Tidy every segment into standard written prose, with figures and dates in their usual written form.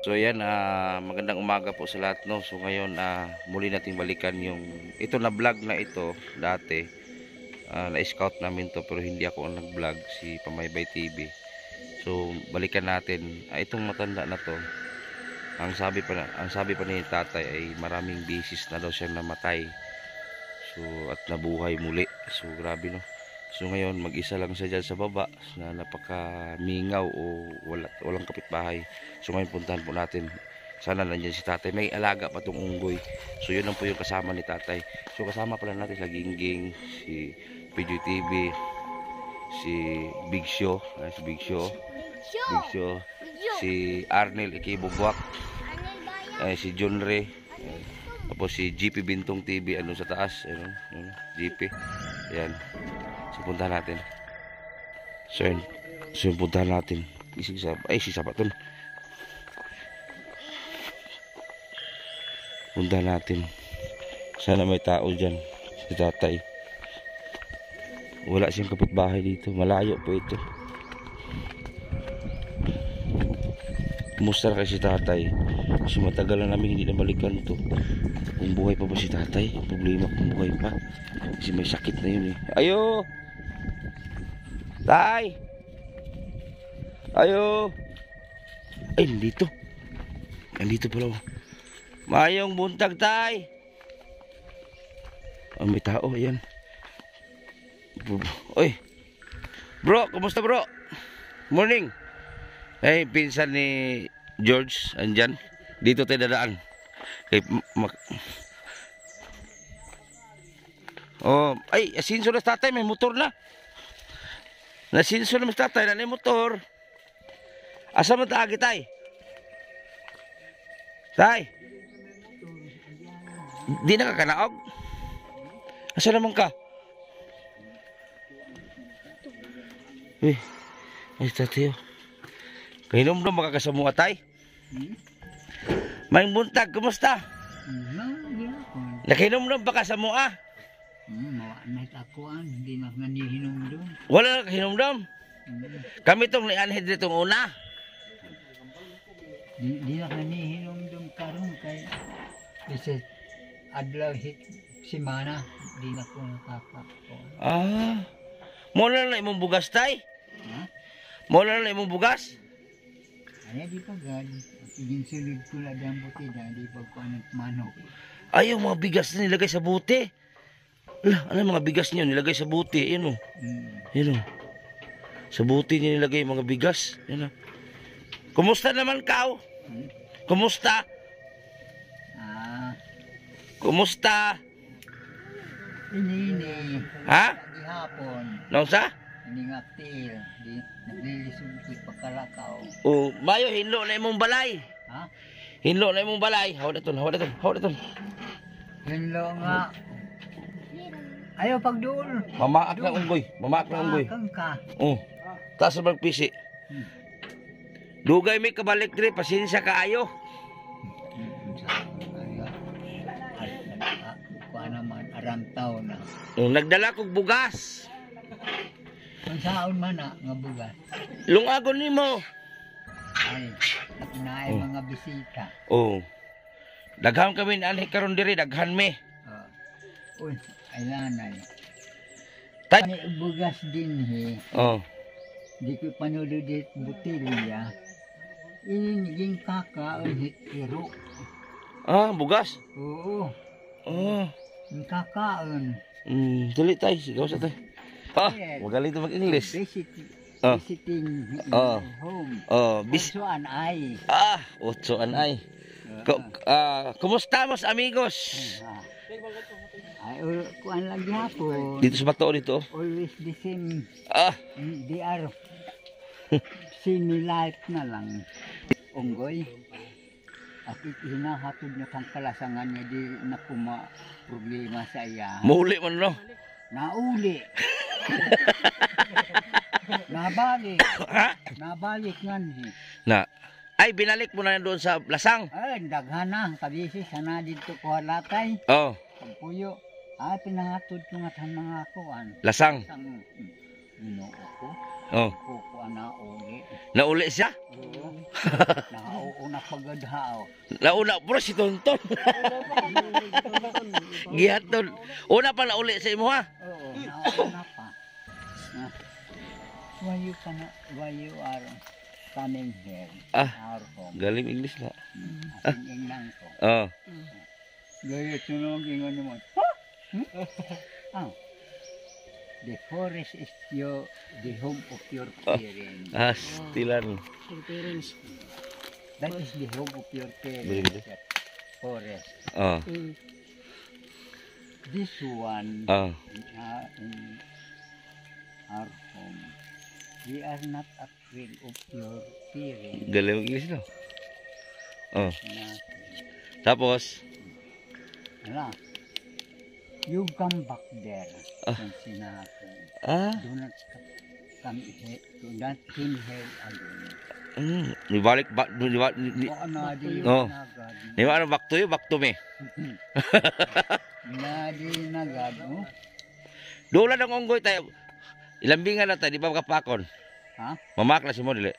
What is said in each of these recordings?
So ayan, magandang umaga po sa lahat, no. So ngayon muli nating balikan yung ito na vlog na ito. Dati na-scout namin to pero hindi ako ang nag-vlog, si Pamaybay TV. So balikan natin itong matanda na to. Ang sabi pa ni tatay ay maraming beses na daw siyang namatay. So at nabuhay muli. So grabe, no. So ngayon mag-isa lang siya dyan sa baba na napakamingaw o walang kapitbahay. So ngayon puntahan po natin. Sana nandiyan si tatay. May alaga pa tong unggoy. So yun lang po yung kasama ni tatay. So kasama pala natin sa Gingging, si PJ TV, si Big Show, si Arnel Ikibugwak, si John Ray, tapos si GP Bintong TV ano sa taas, GP. Ayan. So puntahan natin. So puntahan natin. Si Sabaton. Puntahan natin. Sana may tao dyan. Si tatay. Wala siyang kapitbahay dito. Malayo po ito. Kumusta na kayo si tatay? Kasi matagal na namin hindi na balikan to. Kung buhay pa ba si tatay? Problema kung buhay pa. Kasi may sakit na yun eh. Ayo! Tay! Ayo! Ay, nandito. Nandito pala. Mayong buntag, tay! Oh, may tao, ayan. Oy! Bro, kumusta bro? Morning! Eh, pinsan ni George, andyan. Dito tayo dadaan. Oh, ay, asinso na tatay, may motor na. Nasinso na tatay, na motor. Asa mo taagi tay? Tay? Di na ka kanaog? Asa naman ka? Ay tatay. Kahinom-nom makakasamuha tay? May buntag, kumusta? Nakinom-nom ba ka sa mua? Hindi na nanihinom doon. Wala na kahinom-nom? Kami itong nianhid ditong una. Di na nanihinom doon karon kay kasi adlaw simana di na ko nakakapo. Mula na imong bugas tay? Ha? Mula na imong bugas? Ay di pa gad. Ginsulod ko la dang buti di pa ko anong manok. Ay, yung mga bigas na nilagay sa buti. Ano mga bigas niyo nilagay sa buti? Yan o. Yan o. Sa buti niya nilagay mga bigas. Yan o. Kumusta naman ka? Kumusta? Kumusta? Ini. Ha? Gihapon. Nung sa? Ini ngaptil. Di naglilisod ko pagkalakaw. O, mayo, hinlo na imong balay. Ha? Hinlo na imong balay. Hawad na ton. Hinlo nga. Ayaw pagduol. Mamaak na unggoy. Kang ka. Oh. Taas sa magpisi. Dugay may kabalik dire, pasensya kaayo. Kuha naman, arang taon na. Nagdala kog bugas. Kung saan man nga bugas. Lungagon nimo. Ay, naay mga bisita. Oh. Daghan kami ani karon diri, daghan me. Uy, ay lanay. Tay. Bugas din he. Oh. Di ko panulod dit butilya. Iniging kaka hit-iro. Bugas. Oo. Oh. Yung kakaon. Dili tay, sigaw sa tay. Magaling to mag-English. Visiting home. Otsoan ay. Otsoan ay. Kumusta mas amigos? Ay, kuan lang gihapon. Dito sa bato dito. Always the same. They are similar na lang. Unggoy. At hinahatod na kang kalasangan niya di na problema sa iya. Mauli man no? Nauli. Nabalik. Nabalik nga Na. Ay, binalik mo na doon sa lasang. Ay, daghan na. Kabisi, sana dito ko halatay. Oh. Pagpuyo. Ay, pinahatod ko nga mga kuan. Lasang. Ginoo ko. Oh, Kukuha na uli. nauli siya? Oo. Nauuna pagadhaw. Nauna, bro, si Tonton. Gihaton. Una pa nauli sa imo, ha? Oo, nauuna pa. Ah. Why you are coming here? Ah. Our home. Galing English na. Ating ingnan ko. Oh. Gaya sunog ingon mo. Ah. The forest is the home of your parents. Ah, stilan. That is the home of your Bili, parents. bili. That forest. Oh. This one Oh. in our home. We are not afraid of your parents. Galing English na. Oh. Na, Tapos, ala, you come back there. Ah. Kung sinabi. Do not come here. Do not come here again. nibalik ba, nibalik, Oo na, di Oh. yun agad. nibalik back to me. Na di nagad, no? Dula ng unggoy tayo. Ilambingan na tayo, di ba makapakon? Ha? Mamakla si mo, dili.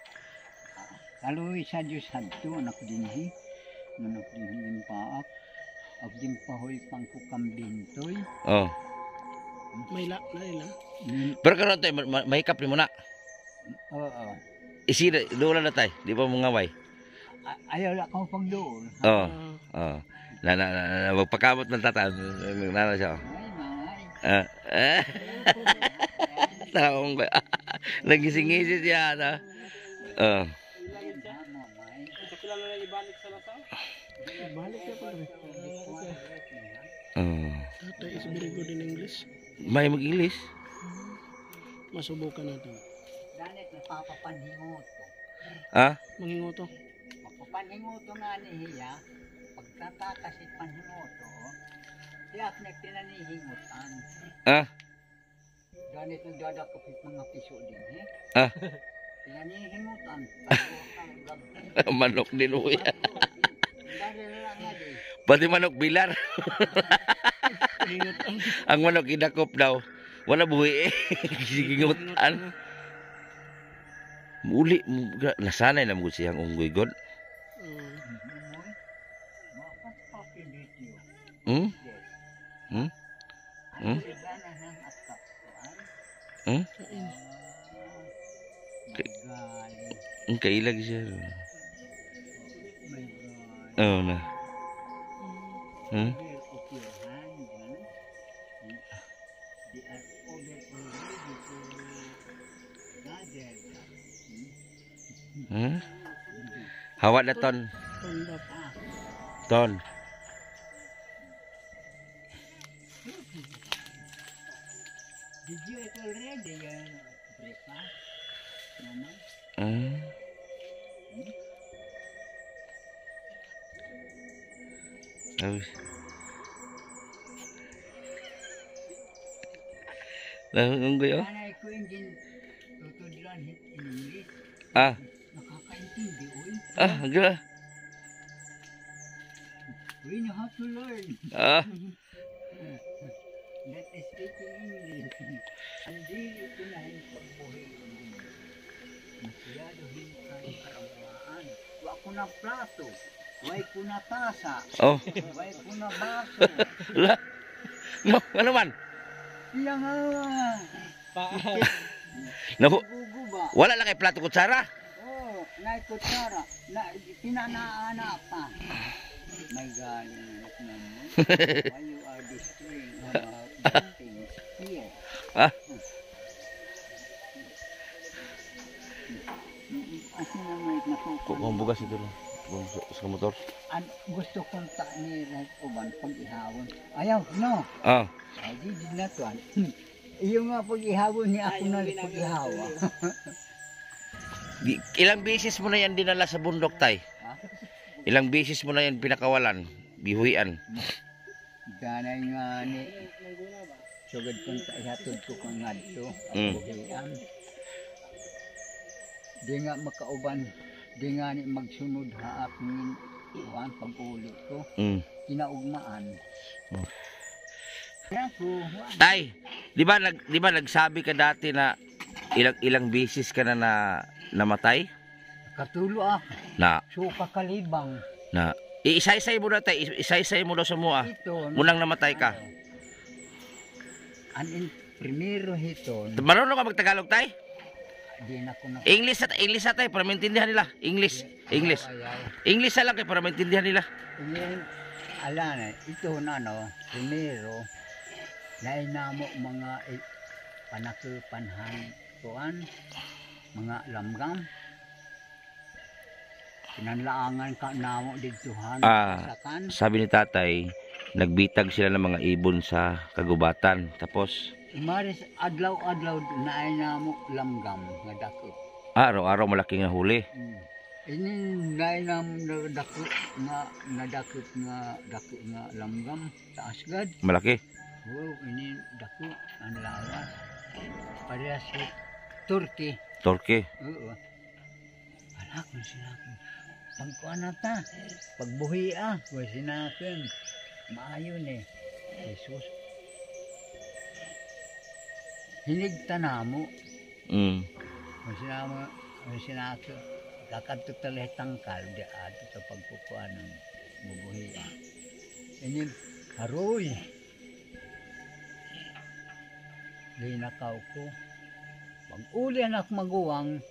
Kaloy sa Diyos hadto, anak dinhi. Anak dinhi yung paak. Ag din pahoy pang kukambintoy. Oh. May na nila. Pero karon tayo, mahikap ni mo na. Oo. Isi, dula na tayo, di ba mga way? Ayaw na akong pagdoon. Oh. Oh. Magpakamot ng tata. Nana siya. Ay, Ah. Taong ba? Nagising-isip siya. Oh. Balik ka pa rin. Oh. Ito is very good in English. May mag-English? Masubukan natin. Danit napapapanhingoto. Ah? Mangingoto. Mapapanhingoto nga niya. Pagtatakasit panhingoto. Tiyak na pinanihingutan. Ah? Danit nagdadakapit mga piso din eh. Ah? Pinanihingutan. Manok din uwi. Dahil lang nga di. Pati manok bilar. Ang manok idakop daw. Wala buhi eh. Sigingutan. Muli. Nasanay na mo siyang unggoy god. Hmm? Hmm? Hmm? Hmm? Ang kailag siya. Oo na. Hmm? Hmm? Hawa na ton. Tondap. Ton. Did you eat already your breakfast? Mama? Hmm? Tapos. Unggoy oh. Nanay ko yung tutudlan in English. Ah. Nakakaintindi, uy. Ah, gila. We know how to learn. Ah. That is speaking English. Hindi ito na yung pagbuhay ko din. Masyado hintay karawaan. Wa ko na plato. Way ko na tasa. Oh. Way ko na baso. Lah. Mo, ano man? Iya nga. Naku, Gugu ba? wala lang kay plato kutsara. Oh, naikutsara. Na, pinanaana pa. My God, why you are destroying about things here? Ah? Kasi na may Kung natutunan. bugas ito no. Kung sa motor. Gusto kong ni right uban pag ihawon. Ayaw, no. Ah. Ay, di na to. Iyo nga pag ihawon niya ako na pag ihawa. Ilang beses mo na yan dinala sa bundok tay? Ha? Ilang beses mo na yan pinakawalan? Bihuian. Danay nga ni. Sugad kong ihatod ko kung ngadto. Mm. Buhian. Di nga makauban. Di nga ni magsunod ha aking iwan pag-uli ko. Mm. Kinaugmaan. Oh. Kaya ko, Tay, di ba nagsabi ka dati na ilang bisis ka na namatay? Katulo ah. Na, Suka kalibang. isa-isay mo na tay, isa-isay mo daw sa mua. Ito. Munang namatay ka. Anin primero hiton. Marunong ka magtagalog tay? Di na ko na. English na tay para maintindihan nila. English. English na lang kay para maintindihan nila. Ngayon, ala na, ito na no, primero, nainamo mga panakupanhan kuan, mga lamgam. Pinanlaangan ka namo dituhan sakan. Sabi ni tatay, nagbitag sila ng mga ibon sa kagubatan. Tapos, Maris adlaw-adlaw nainamo lamgam nga dako. araw-araw malaki nga huli. Ini nainam dako nga nadakot nga dako nga lamgam sa asgad. Malaki. Oh, ini dako ang lawas. Parehas sa Turkey. Torque. Oo. Alak na sinakon. Pagkuhan na ta. Pagbuhi Huwag sinakon. Maayo ni. Jesus. Hinig tanamo. Huwag sinakon. Kakadto talay tangkal. Di ato sa pagkukuhan ng bubuhi Ini haroy. Linakaw ko. Pag-uli anak maguwang,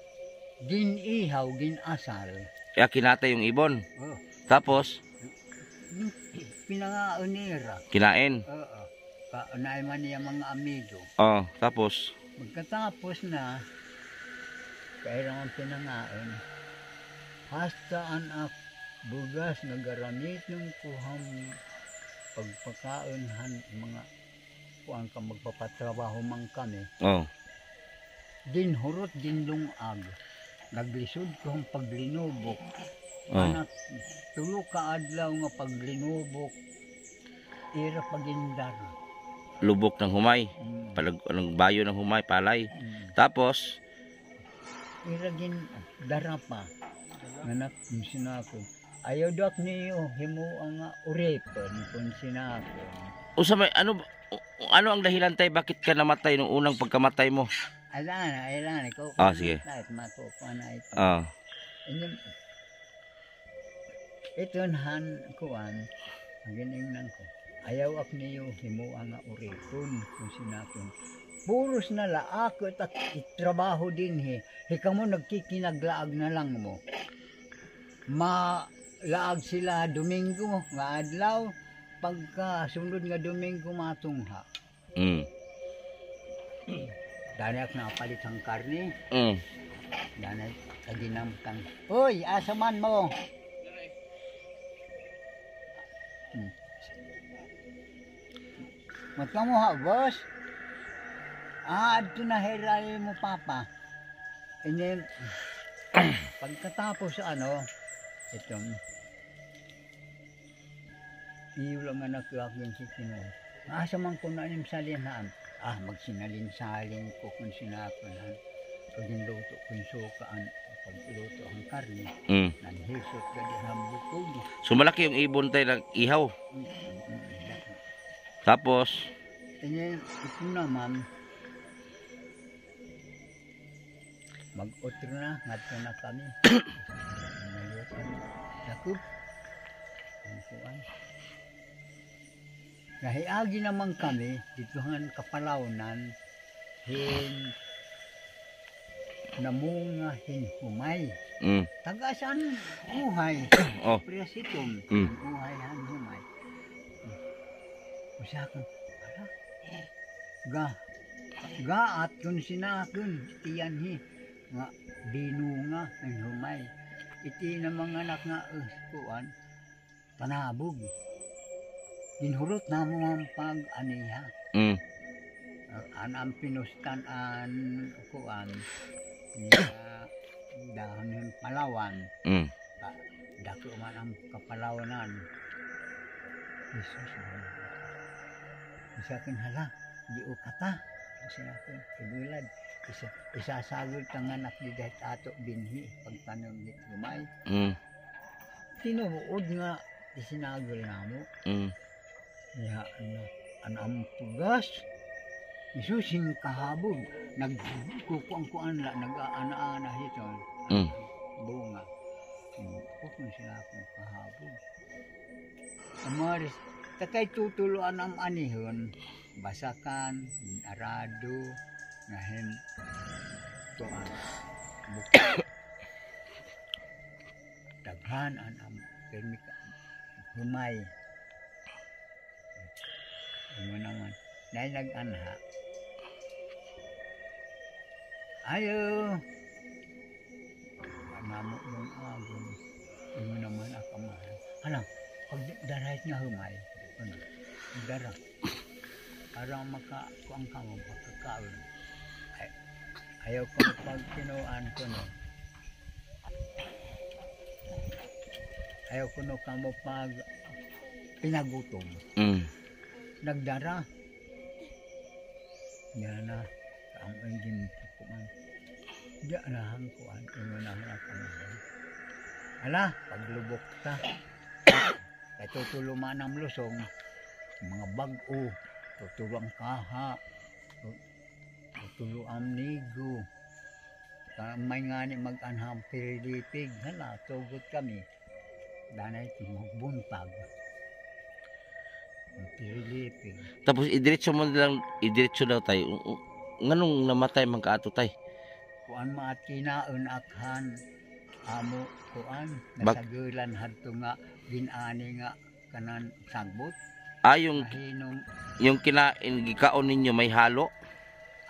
ginihaw, ginasal. Kaya kinatay yung ibon. Oh. Tapos, Pinangaunira. kinain. Oo. Kaunay man niya mga amigo. Tapos, Magkatapos na, kailangan pinangaon. Hasta anak bugas nagaramit ng kuhang pagpakaunhan mga kuhang ka magpapatrabaho man kami. Dinhurot dinlungag. Naglisod kong paglinubok. Anak, tulo ka adlaw nga paglinubok. Ira pagindar. lubok ng humay. Anong bayo ng humay, palay. Tapos, Ira gin darapa. Anak, kung sinako. Ayaw dak niyo, himu ang urepon kung sinako. may ano ang dahilan tay bakit ka namatay nung unang pagkamatay mo? Ala na. Sige. Makukuha na ito. Ito han kuan, ang giningnan ko. Ayaw ak niyo himu ang urepon kung sinakon. Puros na laak at itrabaho din Hika mo nagkikinaglaag na lang mo. Laag sila Domingo nga adlaw. Pagka sunod nga Domingo matungha. Danak na palit ang karne. Danak kaginamtang. Hoy, asa man mo? Magkamo ha, boss? Adto na hiray mo papa. Ini pagkatapos itong iulang nga nakuha si Pinoy. Asa man ko na anim salinhaan. Magsinalin-salin ko kung sinakunan. Pag niluto ko yung sukaan, pagluto ang karne, nanhisot ka din ang bukog. So malaki yung ibon tayo ng ihaw. Tapos, Ito naman, mag-otro na, ngadto na kami. Nalutan, lakop. Ang kuwan. Nahiagi naman kami, ditohan kapalawnan, namunga humay. Taga-saan uhay? Presitum. Uhay han humay. Usakan, gaat kun sinakun, tiyan nga binunga ng humay. Iti na mga anak nga kuwan, panabog. Ginhurot na mo ang pag-aniha. Ang pinustan kuan dahon ng Palawan. Dako man ang kapalawanan. Jesus. Isa kin hala, di o kata. Isa natin, ibulad. Isasagol kang anak di dahil ato binhi pagtanong ni Lumay. Tinuod nga isinagol na mo. Ya, ang pugas. isusin kahabog. Nagkukuang-kuan la, nag-aana-ana ito. Mm. Bunga. Kukun sila akong kahabog. Amaris, takay tutuluan ang anihon. Basakan, arado, ngahin, tuan, buka. Daghan ang permika, humay. Ano naman, dahil nag-anha. Ayo! Namo mong agong, ano naman ako mahal. Alam, pag darahit nga humay, ano, darah. Parang makakuang ka mo, pagkakaon. Ayaw ko pag kinuan ko no. Ayaw ko no ka mo pag pinagutom. Mm. Nagdara. Yan na. Ang engine ko man. Di na hangkuan. Ino na ako. Ala, paglubok ta. Kaya tutuluman ng lusong. Mga bag-o. Tutulong kaha. Tulo ang nigo. May nga ni mag-anhang pirilipig. Hala, tugot kami. Danay magbuntag. Pirilipig. Tapos idiretso mo lang, idiretso daw tayo. Nganong namatay man kaato tay? Kuan maat kinaon akhan. Amo kuan. Bak- Nasagulan hadto nga. Ginani nga kanan sagbot. Yung Nahinom. yung kinain gikaon ninyo may halo.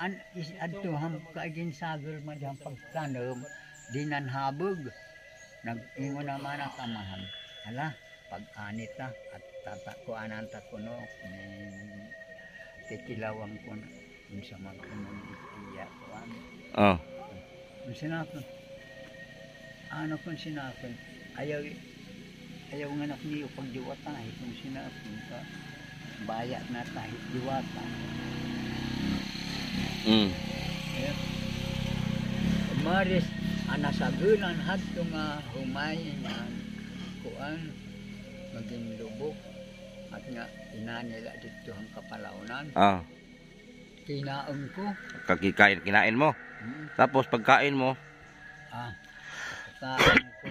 An is adto ham kaagin sagol man diyang pagtanom. Dinan habog. Nag-ingon naman ang kamahan. Hala, pag-anit na at tatakuanan ta kuno. Titilawang ko na. Kung sa magkunong iya kuan. Oh. Kung sinakon. Ano kung sinakon. Ayaw nga nak niyo pagdiwatan. Kung sinakon ka. Bayat na tayo diwatan. Mm. Ayan. Maris, anasagulan hadto nga humay nga kuan maging lubok at nga inanila dito ang kapalaunan. Ah, Kinaon ko. kinain mo. Tapos pagkain mo, Kain ko.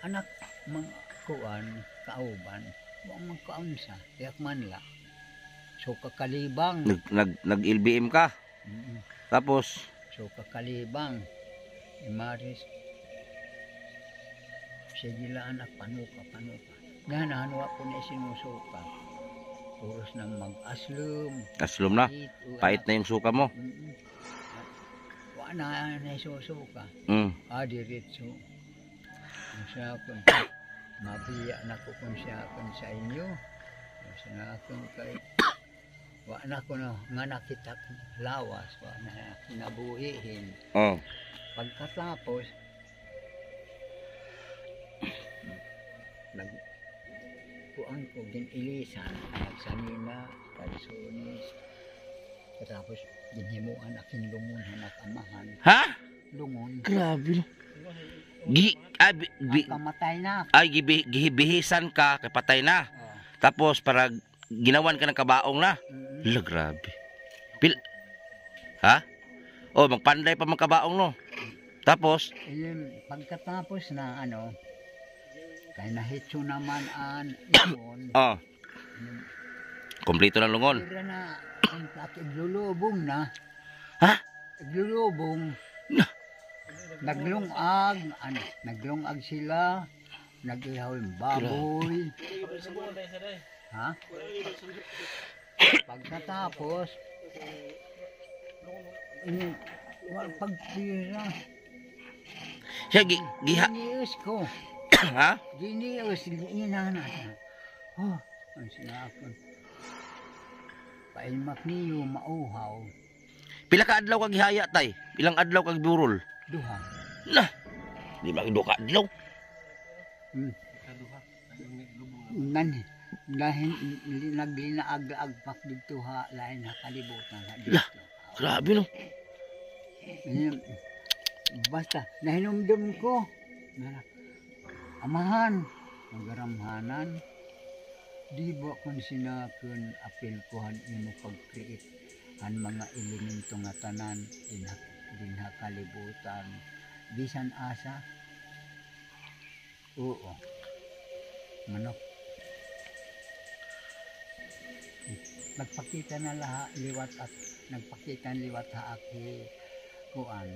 Anak mga kuan kauban, wa magkaunsa, tiyak man la. So kakalibang. nag-LBM ka. Tapos So kakalibang. Maris. Sige lang anak, panuka. Ganahanwa ko na sinusuka. Puros nang mag-aslum. aslom na. Pait na yung suka mo. Wala na susuka. Mm. Diretso. Kung siya akong mabiya na ko kung siya akong sa inyo. Kung siya akong kay wala ko na nga nakita lawas. Wala na kinabuhihin. Oh. Pagkatapos, nagkuang ko ginilisan, nagsanina, kalsonis, tapos ginhimuan aking lungon hanak amahan. Ha? Lungon, Grabe. kamatay na. Gibihisan ka, kay patay na. Tapos para ginawan ka ng kabaong na. Hala, grabe. Ha? Oh, magpanday pa magkabaong no. Tapos, Ayun, pagkatapos na kaya nahitso naman an ibon. kompleto ng lungon. Kira na, ang iglulubong na. Ha? Iglulubong. Naglungag sila. Nag-ihaw yung baboy. Ha? Pagkatapos, pagtira, Siya, ginius ko. ha? Ginius, inana. Oh, ang sinapon. Pailmak niyo, mauhaw. Pila ka adlaw kag gihaya tay? Ilang adlaw kag burol? Duha. Lah, di ba ka adlaw? Dahil naglinaag-agpak dito ha, lain ha, kalibutan ha dito. Lah, grabe no. Basta, nahinumdum ko. Amahan, magaramhanan. Di ba kung sinakon apel ko imo pag-create ang mga elemento nga tanan dinha kalibutan bisan asa. Oo. Manok. Nagpakita na liwat at nagpakita liwat ha aki kuan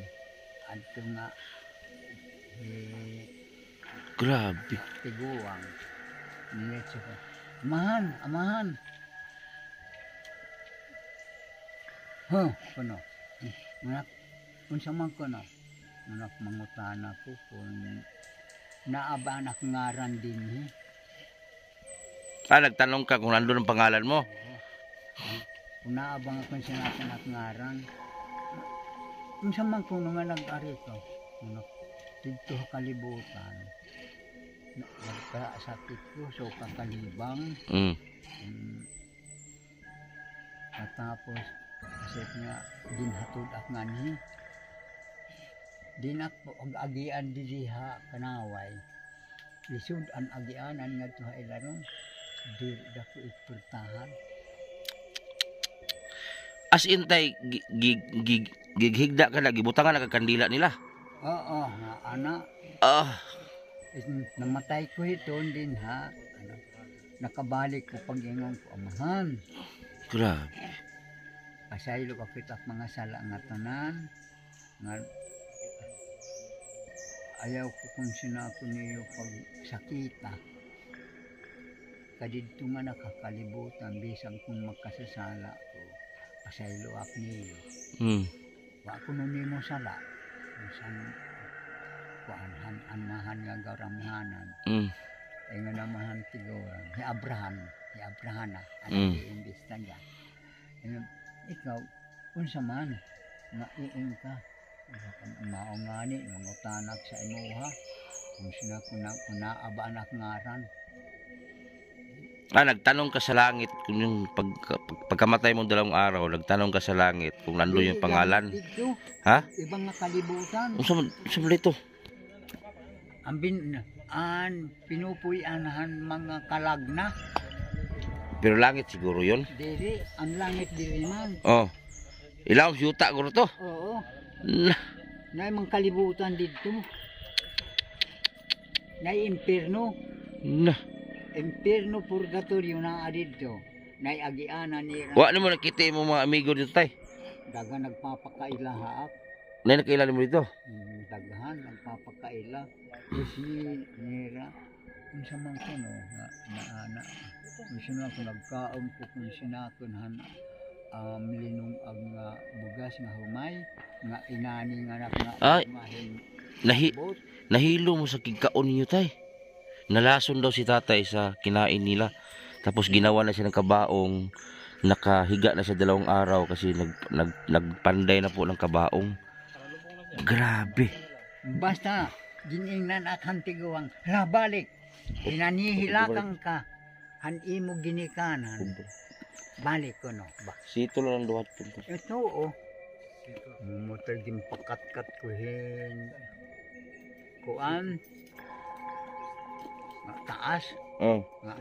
adto nga Grabe. tiguang niletso ko. Amahan. Kuno. Manak unsa man kuno. Manak mangutana ko kung naaba anak ngaran din Nagtanong ka kung nandun ang pangalan mo. Kung naabang ako sa anak ngaran. Unsa man kuno nga nag-ari ko. Dito kalibutan. Nagkasakit ko so kakalibang. Tapos kasi nga dinhatod ak ngani. Dinak po ag-agian diha kanaway. Lisod ang agianan nga to ilaron. Di dako iportahan. As in tay gighigda ka na gibutangan na kandila nila. Oo, nga ana. Namatay ko ito din ha. Nakabalik ko pag-ingon ko amahan. Grabe. Pasaylo ako itak mga sala nga tanan. Nga ayaw ko kung sinako niyo pag sakita. Kadidto nga nakakalibutan bisan kung magkasasala ko. Pasaylo ako niyo. Wa ko nun nimo sala. Bisan kuanhan anmahan nga garamhanan. Ay nga namahan tiguran. Si Abrahana. Ano iimbis na niya. Ikaw, unsa man, maiing ka. Maungani, mangutanak sa imuha. Kung sina kung naaba anak ngaran. Nagtanong ka sa langit kung yung pagkamatay mo 2 araw, nagtanong ka sa langit kung nandun yung pangalan. Dito, Ha? ibang nga kalibutan. Unsa man ito? Ang pinupuy-anahan mga kalagna. Pero langit siguro yun. Diri, ang langit diri man. Ilaw yuta guro to. Oo. Nah. Nay mga kalibutan dito. Nay impierno. Nah. Impierno purgatorio na dito. Nay agianan ni Wa nimo nakita mo mga amigo dito tay. daga nagpapakaila haak. Nay nakilala mo dito. Daghan nagpapakaila. Kasi nira unsa man kuno na ana. Unsa na ko nagkaon ko kung sinakunhan linong ang bugas nga humay nga inani nga anak nga Ay. mahin Nahilo mo sa kikaon niyo tay. Nalason daw si tatay sa kinain nila. Tapos ginawa na siya ng kabaong. Nakahiga na siya 2 araw kasi nagpanday na po ng kabaong. Grabe. basta giningnan at hantiguang balik inanihilakang ka han imo ginikanan balik ko no ba Sito lang ang duhat punta. ito mumutag din pakat-kat ko hin kuan taas nga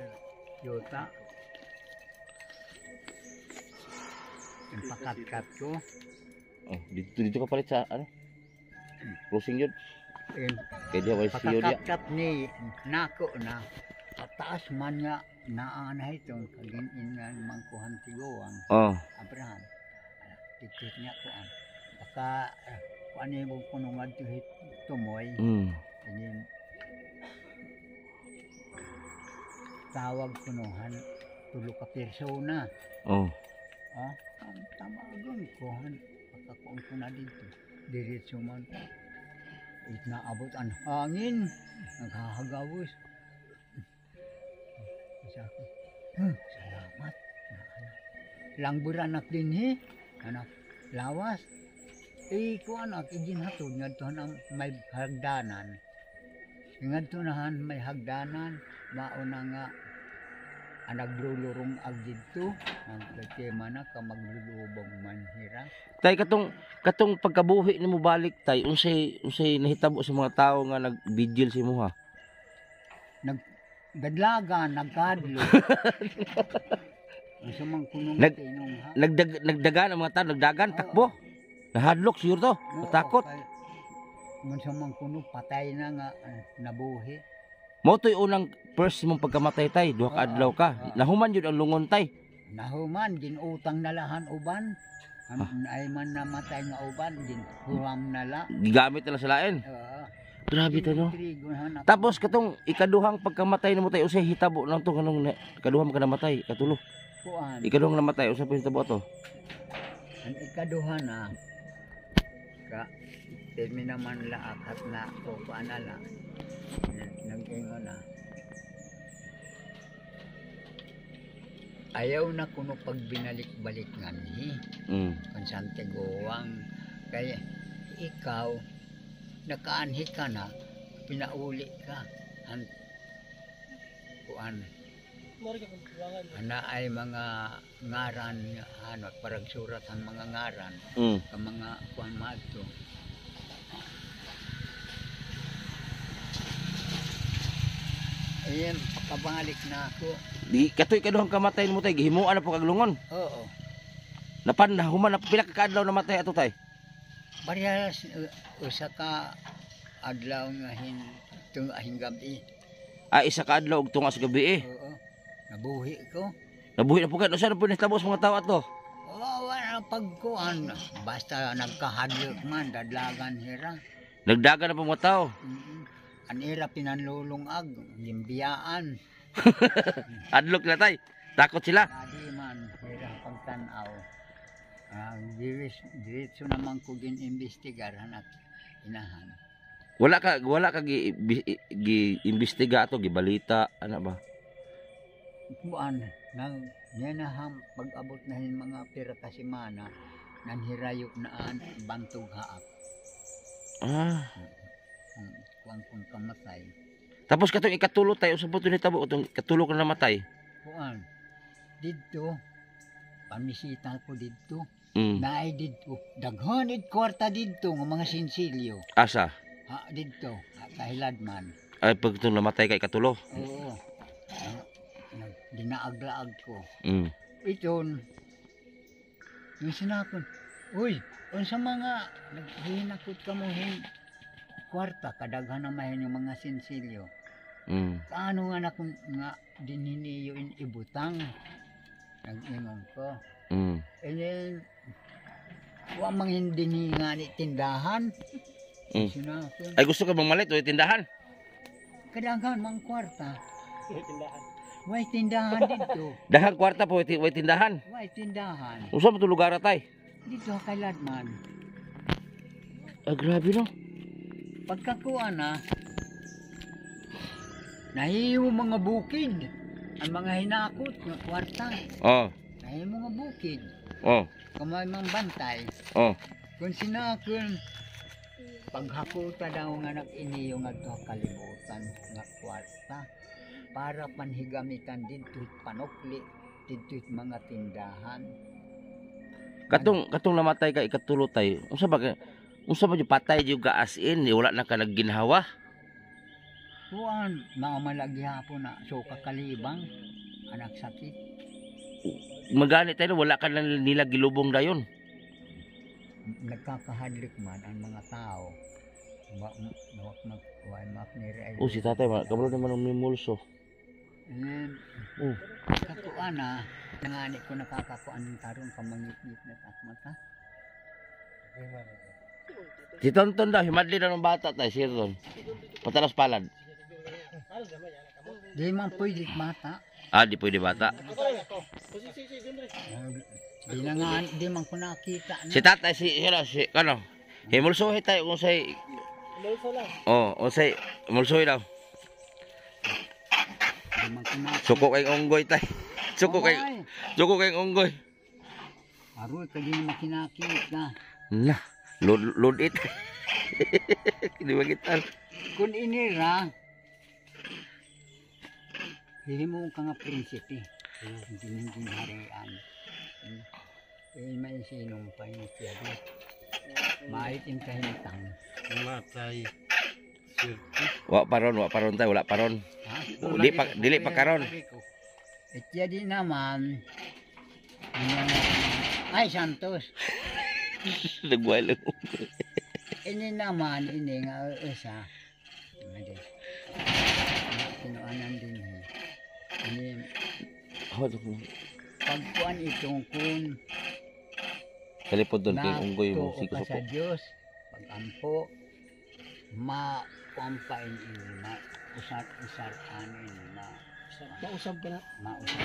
yuta yung pakat-kat ko Dito ka palit sa ano? Closing yun. Kaya di ako siyo diya. pakakat ni nako na taas man nga naana itong kagin-inan mangkuhan tiguang Abraham tikit niya kuan baka kuan ni mo kuno ngadto tumoy inin tawag kunuhan 3 ka persona ang tamagon ko pagkakuan ko na dito diretso man naabot ang hangin naghahagawos sabi salamat langbur anak din anak lawas ko anak iginhatod ngadto na may hagdanan ngadto nahan may hagdanan mauna nga naglulurong ag dito nagtema na ka maglulubong manhira Tay katong pagkabuhi nimo balik tay unsay nahitabo sa mga tawo nga nag-vigil si mo ha. Gadlagan nagkadlo Gusto mang kunong Nag- tinong ha. Nagdagan ang mga tao, nagdagan, takbo. Nahadlok siguro to. Matakot. Gusto mang kuno patay na nga nabuhi. Mo to'y unang first mong pagkamatay tay, duha ka adlaw ka. Nahuman yun ang lungon tay. Nahuman ginutang na lahan uban. Ay man namatay nga uban ginhuram na la. Gigamit na lang sa lain. Grabe to no. Trigo na Tapos katong ikaduhang pagkamatay nimo tay usay hitabo lang to kanong ikaduhang ka namatay, katulo. kuan. Ikaduhang namatay usay pa hitabo to. Ang ikaduha na ka termi naman la akat na o paanala. Nag-ingon na. Ayaw na kuno pag binalik-balik nga ni kung Santiagoang kaya ikaw nakaanhi ka na pinauli ka ang kuan ana ay mga ngaran ano parang surat ang mga ngaran ka mga kuan madto ayan pakabalik na ako. Di katoy ikaduhang kamatay nimo tay gihimuan na po kag lungon. Oo. Napan human na pila ka adlaw namatay ato tay. Parehas usa ka adlaw nga hinggang gabi. Isa ka adlaw ug tunga sa gabi eh. Oo. Nabuhi ko. Nabuhi na po ka usa na po nahitabo sa mga tao ato. Oo, wala pagkuan. Basta nagkahadlok man dadlagan hira. Nagdagan na po mga tao. An ira pinanlulungag, limbiyaan. Adlok na tay. Takot sila. Adi man hira pagtanaw. Diretso naman ko gin-imbestigar hanak inahan. Wala ka gi-imbestiga ato gibalita ana ba? Kuan nang nenaham pag-abot na hin mga pira ka semana nanhirayo naan bantog haak. Kuan kung kamatay. Tapos katong ikatulo tayo sa puto ni tabo katong katulo ka namatay. Kuan didto pamisita ko didto. Naay didto daghanid kwarta didto nga mga sinsilyo. Asa? Ha didto kahiladman. Ay pagtong namatay kay katulo. Oo. Dinaaglaag ko. Iton yung sinakon. Uy, unsa mga naghinakot ka mo hin kwarta kadaghan na mahin yung mga sinsilyo. Kaano nga na kung nga dininiyo in ibutang nag-ingon ko. And then wa mang hindi nga ni tindahan. Sinakon. Ay gusto ka bang malit o tindahan? Kadaghan mang kwarta. Way tindahan dito. Daghang kwarta po way tindahan. Way tindahan. Unsa man to lugar tay? Dito kay Ladman. Grabe no. Pagkakuha na, nahihiyo mga bukid. Ang mga hinakot ng kwarta. Nahihiyo mga bukid. Kamay mang bantay. Kung sinakon, paghakuta daw nga nag-iniyo nga ito kalibutan nga kwarta. Para panhigamitan dito panukli, dito mga tindahan. Katong namatay ka ikatulo tay. Unsa ba yung patay juga as in, wala na ka nagginhawa? Kuan, mga malagyapon na so kakalibang anak sakit. Magani tayo wala ka lang nila gilubong dayon. Nagkakahadlik man ang mga tao. Si tatay kabalo naman ang mimulso. Kakuan na nangani ko nakakakuan ng tarong kamangit-ngit na takmata. Si Tonton daw, himadli na ng bata tayo, si Tonton. Patalas palad. Di man pwede mata. Di pwede bata. Di man ko nakita na. Si tatay, ano, himulsuhi tayo kung say... himulsuhi daw. Suko kay unggoy tayo. Suko kay unggoy. Aroy, kaya di makinakit na. Nah. Load it. Hindi magitan. Kung inira, hihimo ka nga prinsipe. Hindi harian. May sinong pa yung siya. Maitim kahintang. Matay. Wa paron tayo, wala paron. Dili pa karon. Itya di naman, Ay, Santos. Nagwalo. Ini naman, ini nga isa. Kinuanan din. Ini, pagkuan itong kun, Kalipod doon kay unggoy mo natuo ka sa Diyos, pag-ampo, ma-pampain ini, ma-usat-usat anin, Mausap ka na. ma-usat.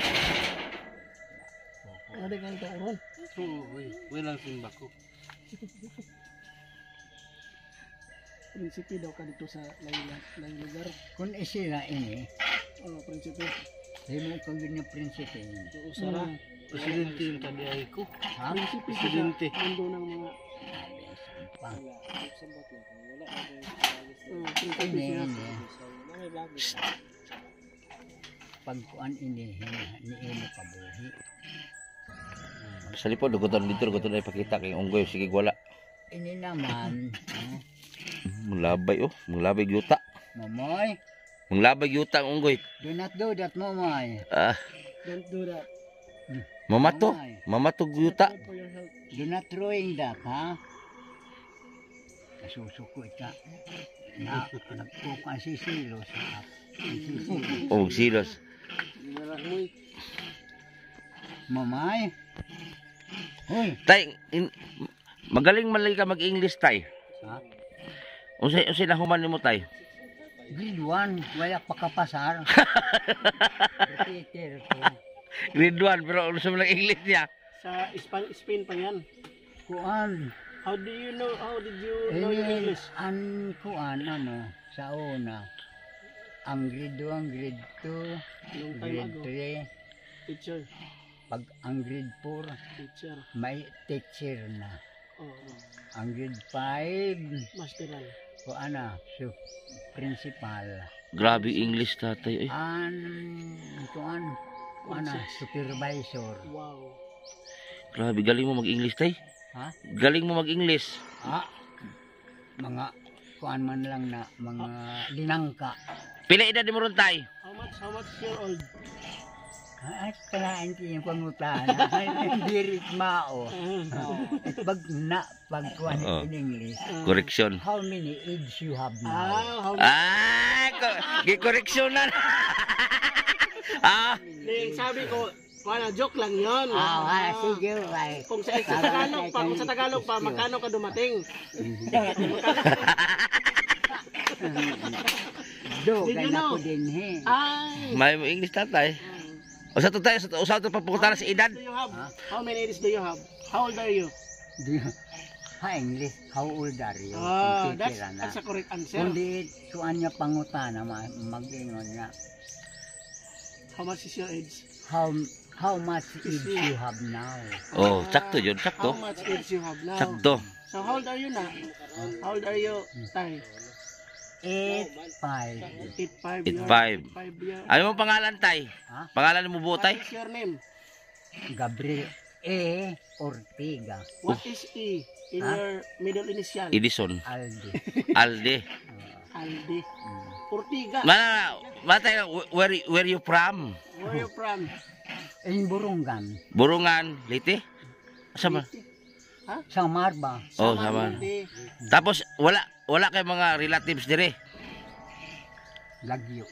Ano din ganito uron? Walang simba ko. Prinsipe daw ka dito sa lain lugar. Kung isila ini, Prinsipe. himo kang ganyan prinsipe ini. Usara. Presidente yung taliay ko. Ha? Prinsipe Presidente. sa mundo ng mga Pa. prinsipe Ini, siya. ini. Pagkuan ini, ni ini kabuhi. Sa lipod, dugutan dito, dugutan ay pakita kay unggoy. Sige, wala. Ini naman, Mulabay oh, mulabay yuta. Momoy, Mulabay yuta ang unggoy. do not do that, Momoy. Ah, Don't do that. mamato. Mamato yuta. Good for your health. Do not throwing that, ha? Nasusuko ka. Na, nagpukan si Silos, ha? Si Silos. Oh, silos. Mamay. Hoy, Tay, magaling man lagi ka mag-English, tay. ha? Unsay na human nimo, tay? Grade 1, wala pa kapasar. Repeater ko. Grade 1, pero unsa man ang English niya? Sa Spain pa yan. Kuan. How did you know your English? An kuan, ano, sa una. Ang grade 1, grade 2, Long time grade ago. 3. Teacher. Pag ang grade 4, Teacher. may teacher na. Oh, Ang grade 5, masteral. kuan na, principal. Grabe English, tatay. Ay, Kuan na, supervisor. Wow. grabe, galing mo mag-English, tay. Ha? Galing mo mag-English. Mga kuan man lang na, mga linangka. Pila edad mo ron, tay? How much year old? Ay, kailangan yung pangutan. Hindi rin mao. Pag kuan Oo. in English, Correction. how many age you have now? How Gi-correctionan. Ah, sabi ko, wala, joke lang yun. Sige, ay. Kung sa Tagalog pa, magkano ka dumating? Do, Did you kaya know? ko din, he. Ay, may mo English, tatay. Usa to tayo, usa to papunta sa edad. do you have? How many ages do you have? How old are you? Ha, English, how old are you? Ah, Kung that's titira na. a correct answer. Kundi, kuan niya pangutana, mag-ingon niya. How much is your age? How much age you have now? Oh, sakto yun, How sakto. much age you have now? Sakto. So how old are you na? How old are you, Tay? 8'5". 8'5". 5 years. Ano mo pangalan, tay? Ha? Pangalan mo buo, What tay? is your name? Gabriel Ortega What is E in Ha? your middle initial? Edison. Alde. Alde. Aldi. Ortiga. Matay, where you from? Where are you from? In Burungan. Burungan, Liti? Sama. Samar ba? Oh, sama. Aldi. Tapos wala kay mga relatives dire. Lagyo.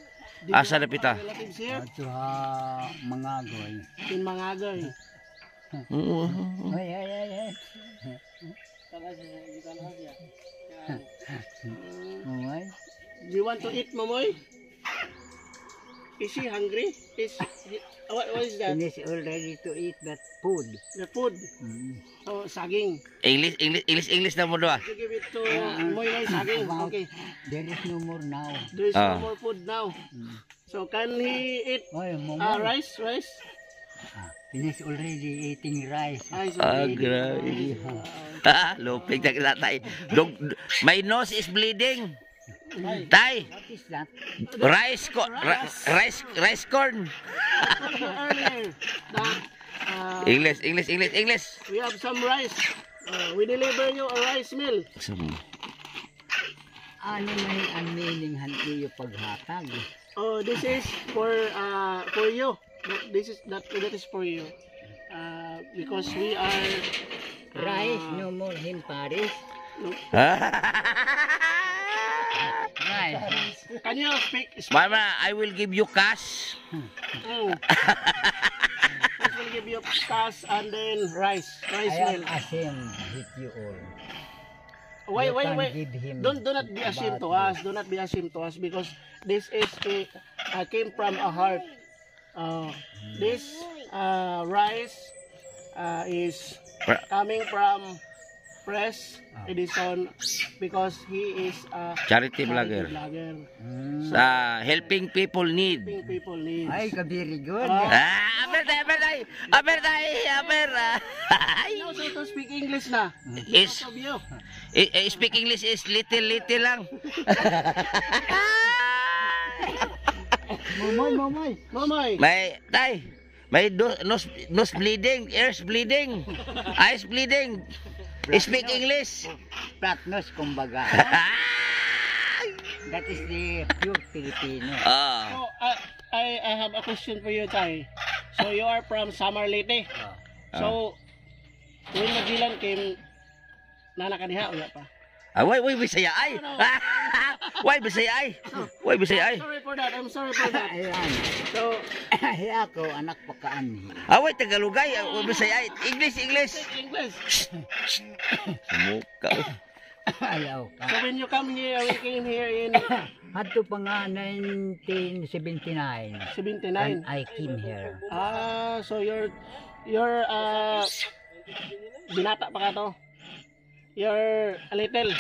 Did Asa you na have pita? relatives here? At sa mga goy. In Mangagay. Ay. Ay. Do you want to eat, Mamoy? Is he hungry? What is that? Finish already to eat that food. The food. Oh, saging. English na mo do ah. You give it to Moy saging. Okay. There is no more now. There is Ah. no more food now. So can he eat Oy, rice? Finish already eating rice. Rice. Grabe. Lupig na kinatay. My nose is bleeding. Tay, What is that? rice corn. Earlier that English. we have some rice. We deliver you a rice meal. Ano may ang meaning hanti yung paghatag? Oh, this is for you. That is for you. because we are Rice, no more in Paris. Rice. Can you speak? Mama, I will give you cash. Mm. I will give you cash and then rice I am meal. ashamed with you all. Wait, You can wait. give him Do not be ashamed to about us. Do not be ashamed to us because this is came from a heart. This rice is coming from Press Edison because he is a Charity charity vlogger. vlogger. Mm. Helping people need. Helping people need. Ay, very good. Aber. Now, so to speak English na. Is Of you. speak English is little lang. Mamay. Mamay. May nose bleeding, ears bleeding, eyes bleeding. Speak English. Platnos, kumbaga. That is the pure Filipino. So, I have a question for you, Tay. So, you are from Samarlite. So, when Magellan came, nanakadiha o pa? Why Bisaya ay? Why Bisaya ay? Why Bisaya ay? I'm sorry for that. Ayan. So, Ay, ako, anak pakaani. Why Tagalogay? Why Bisaya ay? English. English. Sumuka. Ayaw ka. So, when you came here in Hadto pa nga 1979. 79. And I came here. So you're binata pa ka to. You're a little.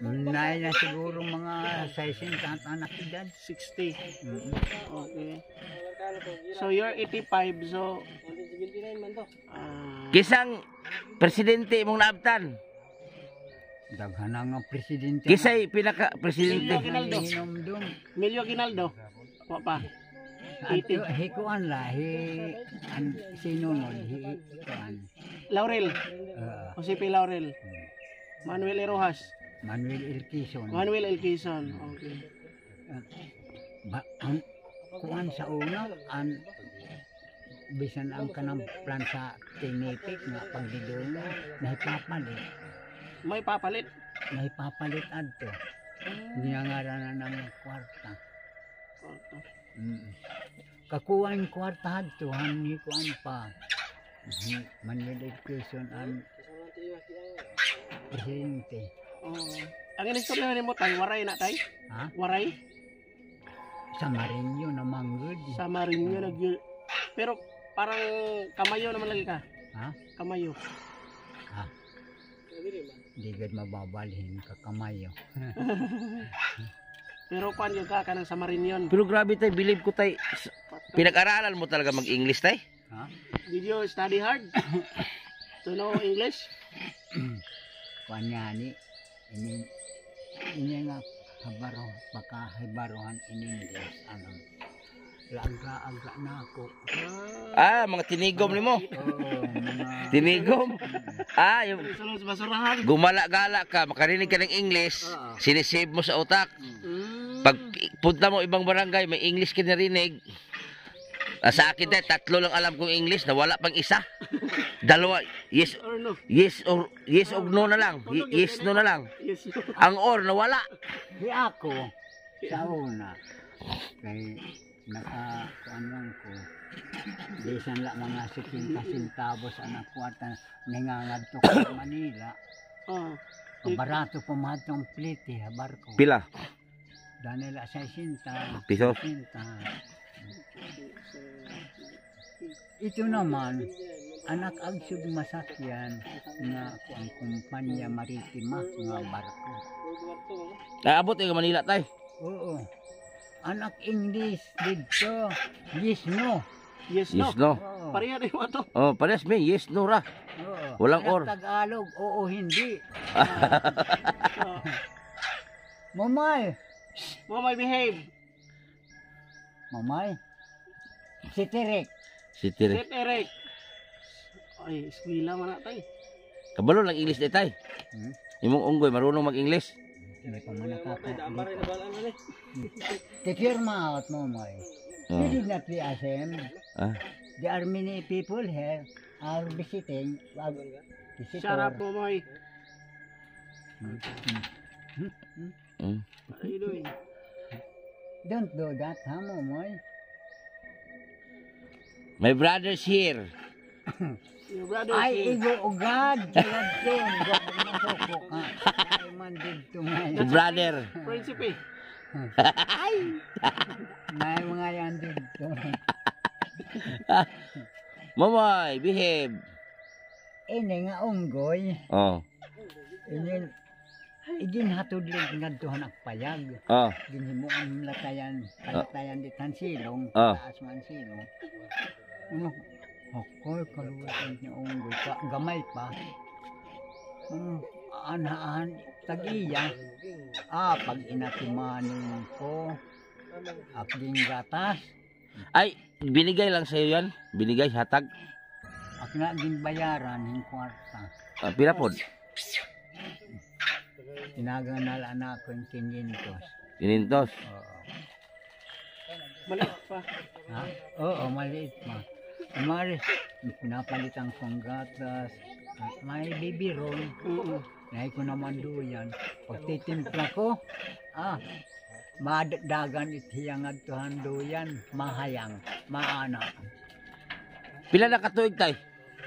Nay na siguro mga 60 at anak edad. 60. Mm. Okay. So you're 85. So Kisang presidente mong naabtan? Daghan na nga presidente. Kisay pinaka-presidente? Hinumdum. Emilio Aguinaldo. Wa pa. Ato, hikuan la, sinunod, hikuan. Laurel. Jose P. Laurel. Manuel E. Rojas. Manuel L. Quezon. Manuel L. Quezon. Okay. Ang kuan sa una, bisan ang kanang plan sa tinipik nga pagdidolo, nahipapalit. May papalit. Nahipapalit adto. Ginangaranan ng kwarta. Kakuha kwarta adto, hani kuan pa. Manuel L. Quezon ang presidente. Ang inistorya ni mo tay, waray na tay? Ha? Waray? Sa Marinyo na manggod. Sa Marinyo pero parang kamayo naman lagi ka. Ha? Kamayo. Ha? Di gad mababalhin kakamayo. Pero kuan yung ka ng sa Marinyon. Pero grabe tay, believe ko tay, pinag-aralan mo talaga mag-English tay? Ha? Did you study hard to know English? Kanyani ini nga habaro baka hibarohan in English ano. Laga na ako. Mga tinigom nimo. Mga Tinigom. Yung Sunod sa basurahan. gumala-gala ka, makarinig ka ng English, sinisave mo sa utak. Pag punta mo ibang barangay, may English ka narinig. Sa akin tayo, 3 lang alam kong English, nawala pang isa. 2, yes Or no? yes or no na lang. Yes no na lang. Yes. Ang or nawala. di ako sa una kay nakakuan ko. Bisan la mga 50 centavos ang kwarta nangangadto ko sa Manila. Barato pa matong plite barko. Pila? Danila 60 Piso? 60. Ito naman, anak agsug masakyan nga ang kumpanya maritima nga barko. Naabot yung Manila tay. Oo. Anak English dito. Yes no. Yes, Yes no. no. Oo. Pareha rin mo ito. Parehas may yes no ra. Oo. Walang Anak or. Tagalog, oo hindi. Mamay. Mamay behave. Mamay. Si Terek. Si Tire. Set Eric. Ay, eskwela man na tayo. Kabalo lang English day tay. Imong unggoy marunong mag-English. Hindi pa man Take your mouth, Mamay. You did not be ashamed. there are many people here are visiting. Visitor. Shut up, Momoy. Mm. What are you doing? Don't do that, ha, Momoy? My brother's here. Your brother Ay, is igo ugad. Jalad ko. Masoko ka. Ay, man dito My ngayon. brother. Prinsipe. May mga yan dito. Momoy, behave. Ini nga unggoy. Oh. Ini iginhatod lang ngadtuhan ang payag. Oh. Ginhimo ang latayan, palatayan ditan silong, Ah. taas man silong. Ano? Ako'y kaluwasan niya unggoy pa, gamay pa. Anahan, tag-iya. Pag inatimanin ko, akding gatas, Ay, binigay lang sa'yo yan? Binigay, hatag? ak na ginbayaran ng kwarta. Pila po? Tinaganala na ako yung 500. Inintos. Oo. Maliit pa. Ha? Oo, maliit pa. Umaris, pinapalitan kong gatas. May bibiron. Nahay ko naman doon. Pag titimpla ko, madagdagan itiyang agtuhan doon. Mahayang, maana. Pila na katuig tay?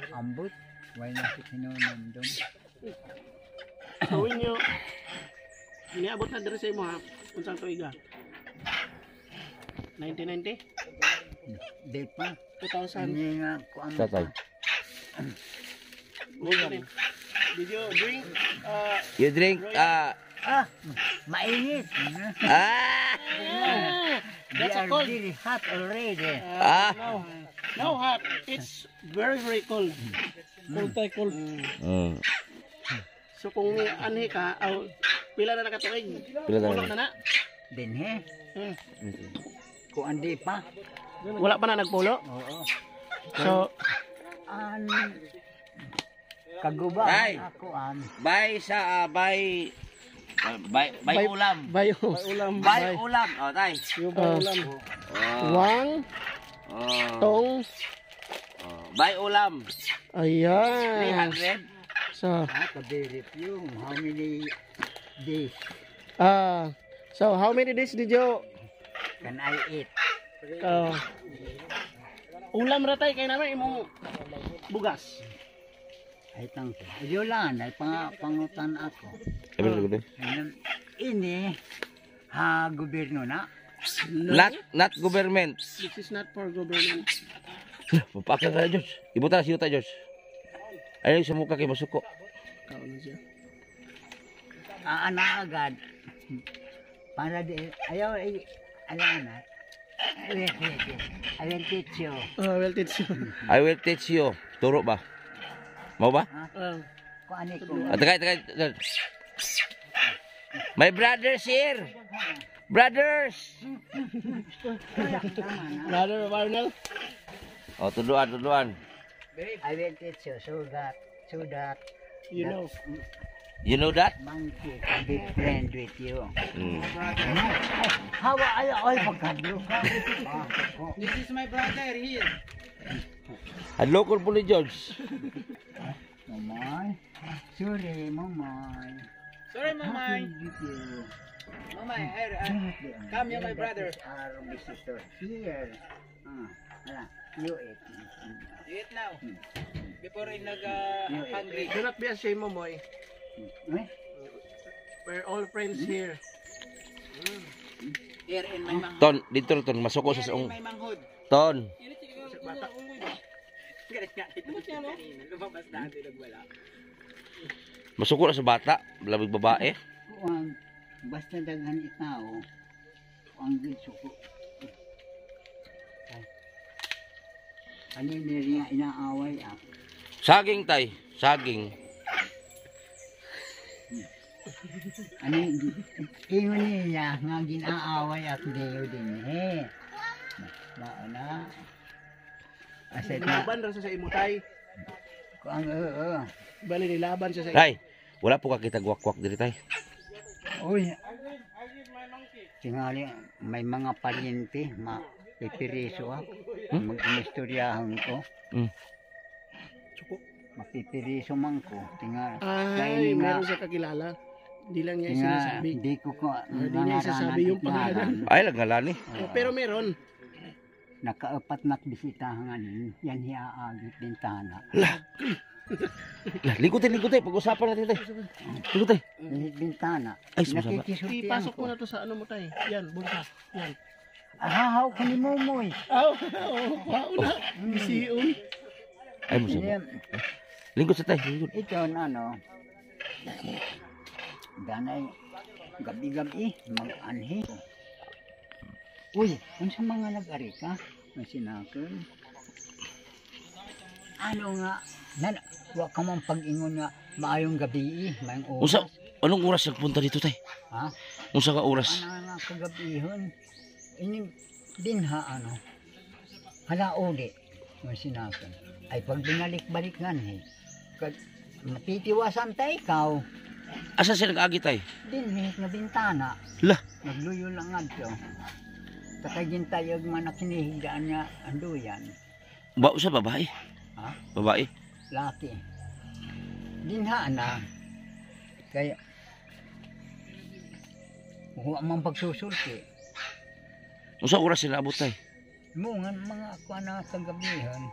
Ambot, why na si kinunan doon. Gawin nyo. Iniabot na diri sa imo ha. Unsang tuiga? 1990? Di pa, 2000? hindi nga ko ang Tatay. Did you drink? You drink, mainit. They That's a are cold. very hot already. No hot. It's very cold. Cold tayo cold. So kung anhi ka, pila na nakatuig? Pila na Ulok na na? Din he, Hmm. kung andi pa. Wala pa na nagpulo? Oo. So, Kaguba Ay. ako Bay sa, bay ulam. bayo. Ulam. Bay ulam. O, tay. Yung ulam. Oh, Wang, oh, tong, bay ulam. ayan. 300. So, kabirip yung how many days so how many days did you can I eat? ulam ratay kay namin imong bugas? Ay tangko. Yulan ay pangutan ako. Ini gobyerno na. Not government. This is not for government. Papakita tayo, Diyos. Ibuta na siyo tayo, Diyos. Ayaw sa mukha kay masuko. Kaon na siya. Ana agad. Para di ayaw ay na. I will teach you. Well, teach you. I will teach you. Turo ba? Mau ba? Kung ano ko. Tagay. My brothers here. Brothers. Brother Arnel. Oh, tuduan. I will teach you so that You know. You know that? monkey can be friend with you. Hmm. How ay pagkadlo ka? This is my brother here. Hello, Corporal George. Mamay. Sorry, mamay. Sorry, Happy with you. Mamay, here. Come here, my brother. Our visitor here. Ala, you eat. Eat now. Before I You hungry. Do not be ashamed, Momoy. Eh? We're all friends here. Here in my manghod. Ton, dito ton, masuko sa saong. my manghod. Ton. Masuko na sa bata, labig babae. Kuang basta daghan itaw. Kuang gisuko. Ani niya inaaway ako. Saging tay, saging. Ani ingon niya nga ginaaway at deyo din he. Na. Aset na Nilaban ra sa imutay. kuang Bali nilaban siya sa Tay, wala po ka kita guwak-guwak diri tay. Uy. Tingali may mga paryente, pipiriso ako. Mag-inistoryahan ko. Mm. Suko. Mapipiriso man ko. Tinga, Ay, meron siya kakilala. Hindi lang niya sinasabi. Hindi ko ko Hindi niya isasabi yung pangalan. Ay, naghalani. Pero meron. Nakaapat na bisitahan yan hiaagit bintana. Lah, ligutin. Pag-usapan natin tayo. Ligutin. Bintana. Ay, sumasama. Nakikisultihan Ipasok ko. mo na to sa ano mo tay. Yan, bulsa. Yan. Ahahaw ko ni Momoy. Aw, pauna. Bisiun. Ay, masama. Yan. Lingkod sa tayo. Lingkod. Ito ano. Danay gabi-gabi mag-anhi. Uy, unsa mga nag-ari ka? Masinakon. Ano nga? Wa ka man pag-ingon nga maayong gabi, mayong Unsa, oras. anong oras nagpunta dito tay? Ha? Unsa ka oras? Ano nga kagabihon? Ini dinha ano? Hala uli. Masinakon. Ay pag binalik-balik nganhi. Kag matitiwasan ta ikaw. Asa siya nag-agi tay? Dinhi nga bintana. Lah, Nagluyo lang adto. Takay gintayog man na kinihigdaan niya anduyan. ba sa babae? Ha? Babae? Laki. Dinha na. Kaya huwag man pagsusulti. Unsa oras sila abot tay? Mungan mga kuha na kagabihan.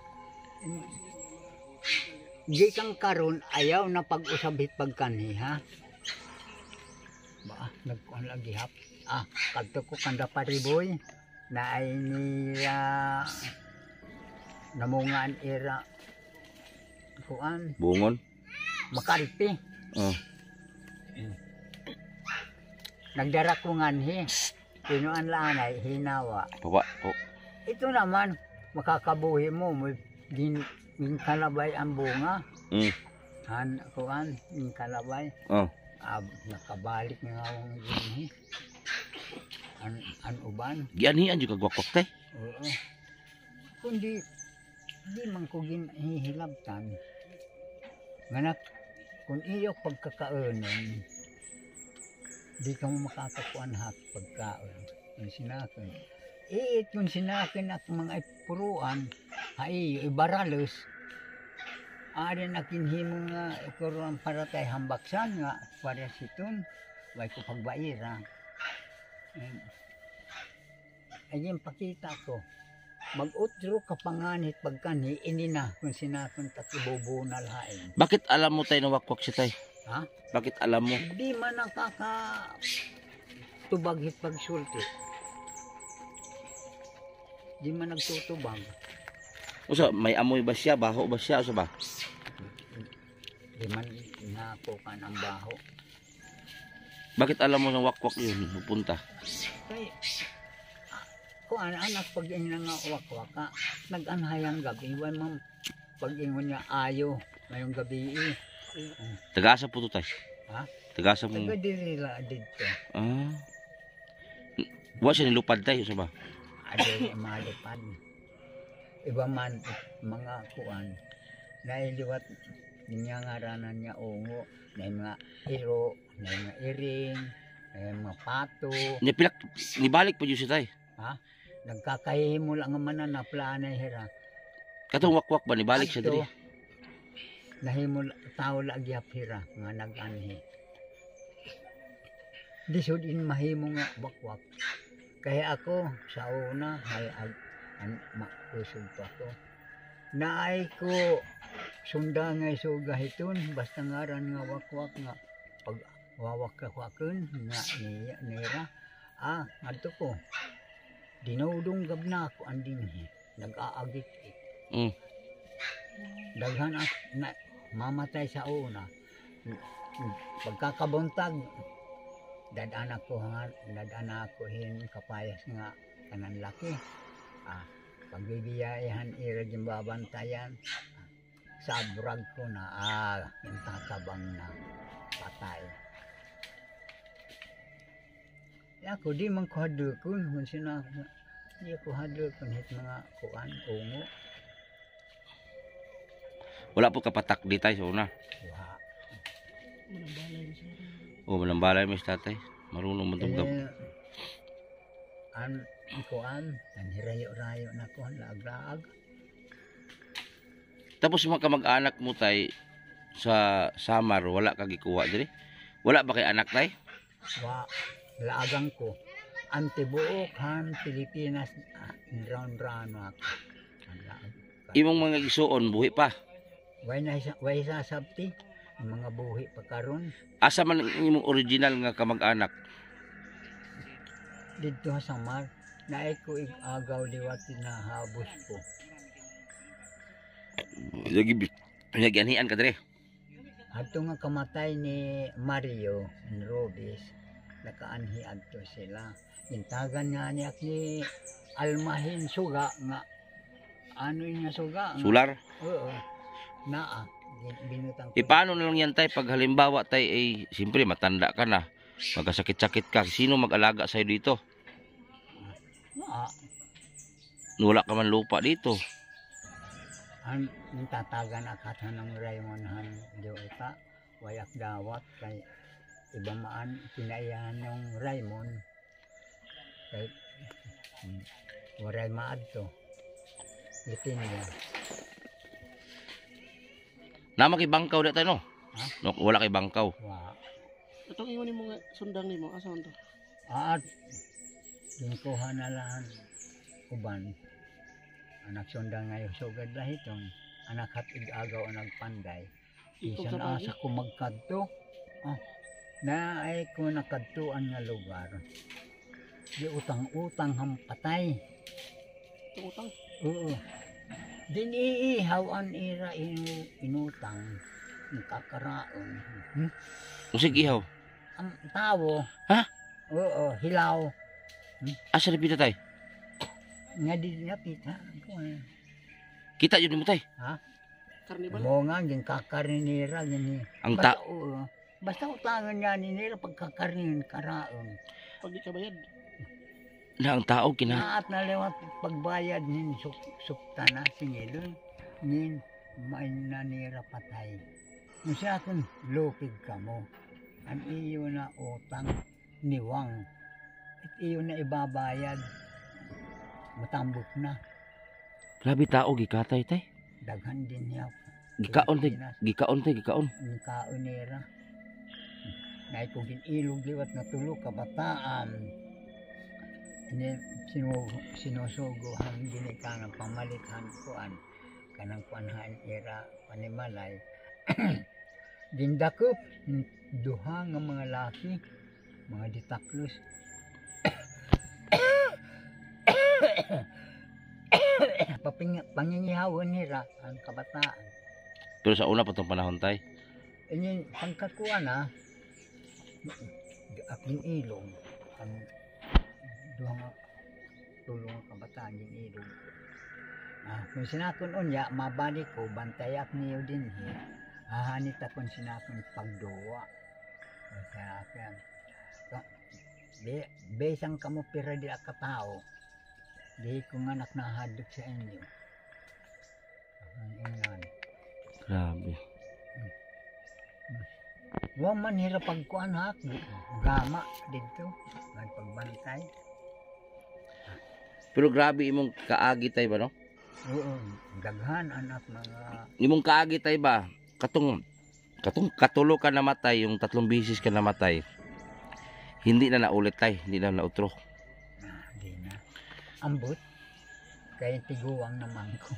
Di kang karon ayaw na pag-usabit pagkanhi ha. Ba, nagkuhan lagi hap. Kadto ko kanda pariboy na ay niya namungan era kuan Bungon? makarpi. Oh. Nagdara ko nganhi. Pinuan lanay hinawa. Baba. Oh. Ito naman makakabuhi mo min kalabay ang bunga. Han kuan min kalabay. Oh. Nakabalik nga ang ginhi. An uban. Gianhian jud kagwakwak tay. Oo. Kundi di man ko ginhihilabtan. Nganak kung iyo pagkakaunon di ka mo makakakuan hak pagkaon. Yung sinakon. Iit yung sinakon at mga puruan ay ibaralos. Ari na kinhimo nga ikuruan para tay hambaksan nga para siton. Way ko pagbaira. Ayun pakita ko. Mag-utro ka panganit pagkani inina kung sinakon takibubo na lain. Bakit alam mo tay na wakwak si tay? Ha? Bakit alam mo? Di man tubagit pagsulti. Di man nagtutubag. Unsa may amoy ba siya? Baho ba siya? Unsa ba? Di man nakukan ang baho. Bakit alam mo ng wakwak yun? Pupunta. Kaya, kung anak pag nga wakwaka, nag-anhayang gabi. Iwan man pag niya ayo ngayong gabi. Tagasa po to tay. Ha? Tagasa mo. Taga dirila dito. Ah. Wa siya nilupad tay. Unsa ba? Adi malipad. Iba man mga kuan. Nailiwat niya ngaranan niya ungo. Na mga iro, na mga iring, na mga pato. Nipilak, nibalik pa yun si tay. Ha? Nagkakahimo lang naman na plana hira. Katong wakwak ba? Nibalik siya diri. Nahimo tao lagi hira nga nag-anhi. Di sudin mahimo nga wakwak. Kaya ako sa una ay makusog pa ko. Naay ko sunda nga sugahiton basta ngaran nga wakwak nga pag wawak-wakon nga nira. Adto ko. Dinudong gabna ako andinhi. Nag-aagit. Daghan na mamatay sa una. Pagkakabuntag dadana ko hin kapayas nga kanan laki. Pagbibiyahan ira yung babantayan. Sa brag ko na yung tatabang na patay. Ako di man ko hadukon kung sinako. Di ko hadukon hit mga kuan ungo. Wala po kapatak di tay sa una. Wa. O malambalay mo si tatay. Marunong mo tong kuan, tanhirayo-rayo na kuan, laag-laag. Tapos mga kamag-anak mo tay sa Samar wala ka gikuha diri? Wala ba kay anak tay? Wa, laagang ko. Antibuok han Pilipinas, round-round ako. Ang laag. Imong mga igsuon buhi pa. Way sasabti, ang mga buhi pa karon Asa man ang imong original nga kamag-anak? dito sa Samar. Naay ko agaw liwat na habos ko. Lagi anian ka diri. Ato nga kamatay ni Mario Robis, nakaanhi adto sila. Intagan nga niyak ni Almahin Suga nga ano yun nga suga? Nga, Sular. oo. Naa. Binutang ko. Paano na lang yan tay pag halimbawa tay ay siyempre matanda ka na. Magkasakit-sakit ka. Sino mag-alaga sa'yo dito? Naa. Wala ka man lupa dito. Ang tatagan akatan ng Raymond Han Diota. Wayak dawat kay iba maan pinayahan yung Raymond. Kay waray maadto. Litin niya. Nama kay bangkaw da tayo no? Ha? No, wala kay bangkaw. Wa. Itong ingon nimo nga sundang nimo asa man to? At ginkuha na lang uban. Anak sundang ngayon sugad lahitong anak hatig agaw ang nagpanday. Ikog Isan sa asa ko magkadto. Ah, na ay ko nakadtuan nga lugar. Di utang-utang hampatay. Itong utang. Oo. Din iihaw an ira inutang nakakaraon. Usig ihaw. Ang tawo. Ha? Oo, hilaw. Asa na pita tay? Nga di napita. Kita yun mo tay. Ha? Karnibal. Oo nga, yung kakarinira. Ang Basta, oo. Basta utangan nga ni nila pagkakarin, karaon. Pag di ka bayad. Na ang tao kina Naat na lewat pagbayad nin sukta na singilon. Nin may nanira patay. Kung siya kung lupig ka mo, ang iyo na utang niwang. At iyo na ibabayad, matambok na. grabe tao gikatay tay. Daghan din niya. Gikaon tay, gikaon tay, gikaon. Ang kaunira. Dahil kung ilog liwat na tulog kabataan, ini sinusuguhan din ka ng pamalikhan kuan kanang kuanhan era panimalay. Dindakop duha nga mga laki, mga ditaklos. Pangingihawan nila ang kabataan. Pero sa una pa tong panahon tay. Ini pagkakuan na aking ilong ang duha nga tulong nga kabataan yung ilong. Kung sinakon unya mabalik ko bantayak niyo din hahanit akong sinakon pagduwa. Kaya akin besang kamo pira di akatao. Di ko nga naknahadok sa inyo. Ang ingnan. Grabe. Wa man hira pagkuan ha, gama dito, may pagbantay. Pero grabe imong kaagi tay ba no? Oo, daghan anak mga Imong kaagi tay ba? Katong katulo ka namatay, yung 3 bisis ka namatay. Hindi na naulit tay, hindi na nautro. di na. Ambot, kaya tiguang naman ko.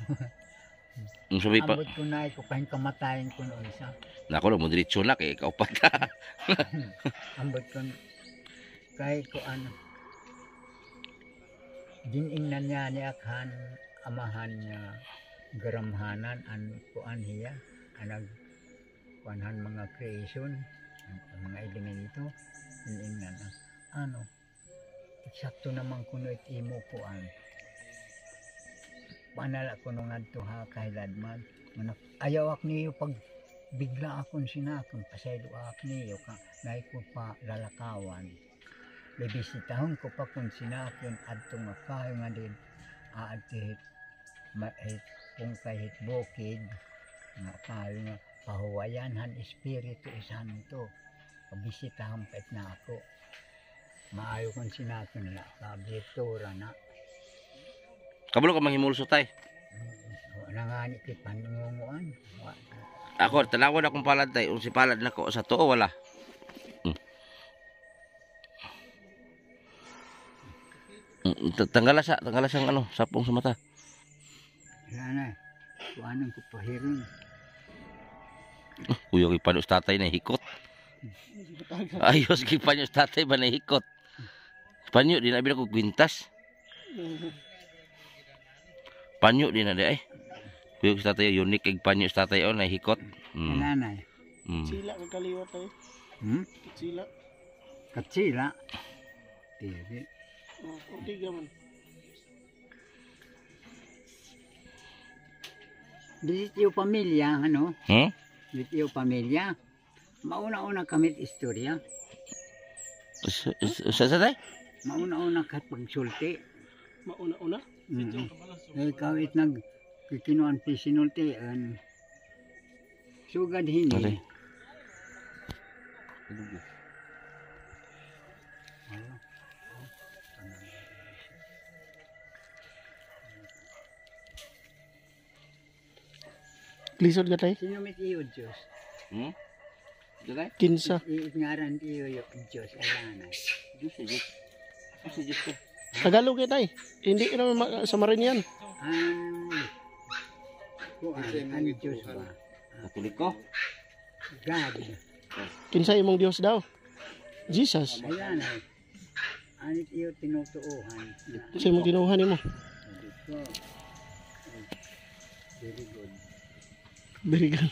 Ang sabi pa, Ambot ko na ko kahit kamatayin ko noon isa. nako mo diretso na kay ikaw pa ka. Ambot ko kahit ko ano. Diningnan niya ni akhan amahan niya garamhanan an kuan hiya anag kuanhan mga creation ang mga elemento diningnan ano eksakto naman kuno imo kuan panala ko nung adto ha kahilad man ayaw ak niyo pag bigla akong sinakon pasaylo ak niyo ka nay ko pa lalakawan bibisitahon ko pa kung sinakon adto nga kayo nga din aadtihit kung kahit bukid nga kayo nga pahuwayan han espiritu santo pabisitahan pa na ako maayo kong sinakin na kabitura na. Kabalo ka manghimulso tay. Wala nga ni kipanunguan. Ako tanawon akong palad tay, si palad nako sa tuo wala. Tanggalas ang ano, sapong sa mata. Wala na. Kuanan ko pahiron. Kuya kay panos tatay na hikot. Ayos kay panos tatay ba na hikot. Panyo din abi ko kwintas. Panyo din na di ay. Kuya sa tatay unique kay panyo sa tatay on na hikot. Nanay. Sila kag kaliwat ay. Sila. Katsila. Tiri. Okay gaman. Dito yung pamilya, ano? Hmm? Dito yung pamilya. Mauna-una kami istorya. Sa tay? Mauna-una ka pagsulti. Mauna-una. Ikaw it kikinuan pi sinultian. Sugad hini. Alay. Lisod ka tay. Sino mit iyo Diyos? Tay? Kinsa. Ngaran iyo yung Diyos. Alanay. Diyos ko. Tagalog tay. Hindi naman sa marin yan. Ang Diyos ba? Katulik ko. God. Kinsa imong Dios daw? Jesus. Alanay. Anit iyo tinutuuhan. Sa imong tinuhan nimo. Dito. Very good. Very good.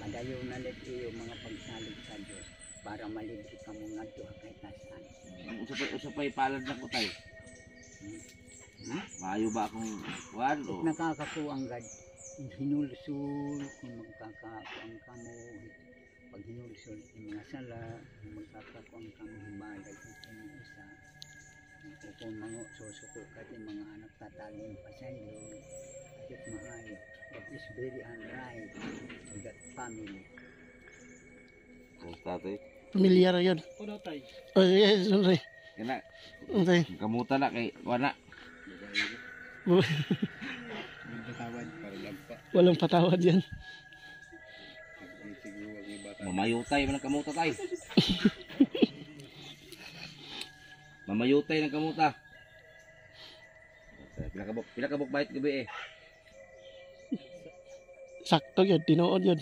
Padayo na let iyo mga pagsalig sa Diyos para malibre ka mo nga ito kay tasan. Usapay palad na ko tay. Maayo ba akong kuan o? Nakakakuang gad. Hinulsul kung magkakakuang ka mo. Pag hinulsul yung mga sala, magkakakuang ka mo himalag yung isa. Kung mga susuko ka yung mga anak tatagin pa sa iyo. At mahal. That is very unright to that family. Tatay. Pamilyar yun. Ano tay? Oh, yes, sorry. Kana Okay. kamuta na kay wana. Tawad para lampa. Walang patawad yan. Mamayutay man ang kamuta tay. Mamayutay ng kamuta. Pinakabok bait gabi eh. Sakto yun. Tinuod yun.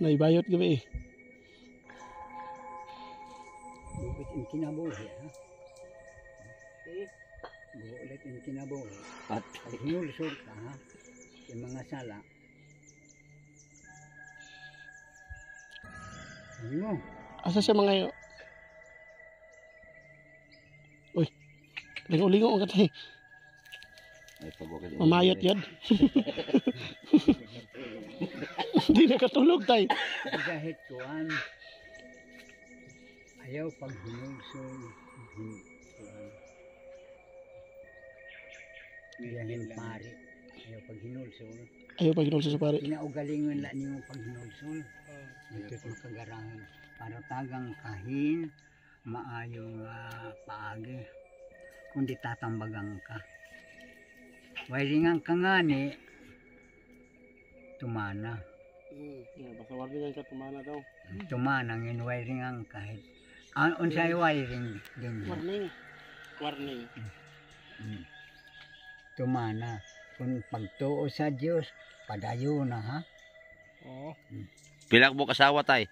Naibayot gabi eh. Bukit yung kinabuhi, ha? Buulit yung kinabuhi. At Pag hinulsul ka, ha? Yung mga sala. Ano? Asa siya mga yun? Uy. Lingo-lingo ang katay. ay pagwakit. Mamayot yan. Hindi nakatulog tay. Kahit kuan. Ayaw pag hinulsul. Biyahin pari. Ayaw pag hinulsul. Ayaw pag ginulso sa pare. Pinaugalingon lang niyo pag hinulsul. Ito't makagarangan. Para tagang kahin, maayong paagi. Kundi tatambagang ka. Wairingan ka nga ni, tumana. Basta warningan ka tumana daw. Tumana ngin wairingan kahit. Unsay wiring din. Warning. Tumana. Kung pagtuo sa Diyos, padayo na ha. Oo. Pila mo kasawa tay.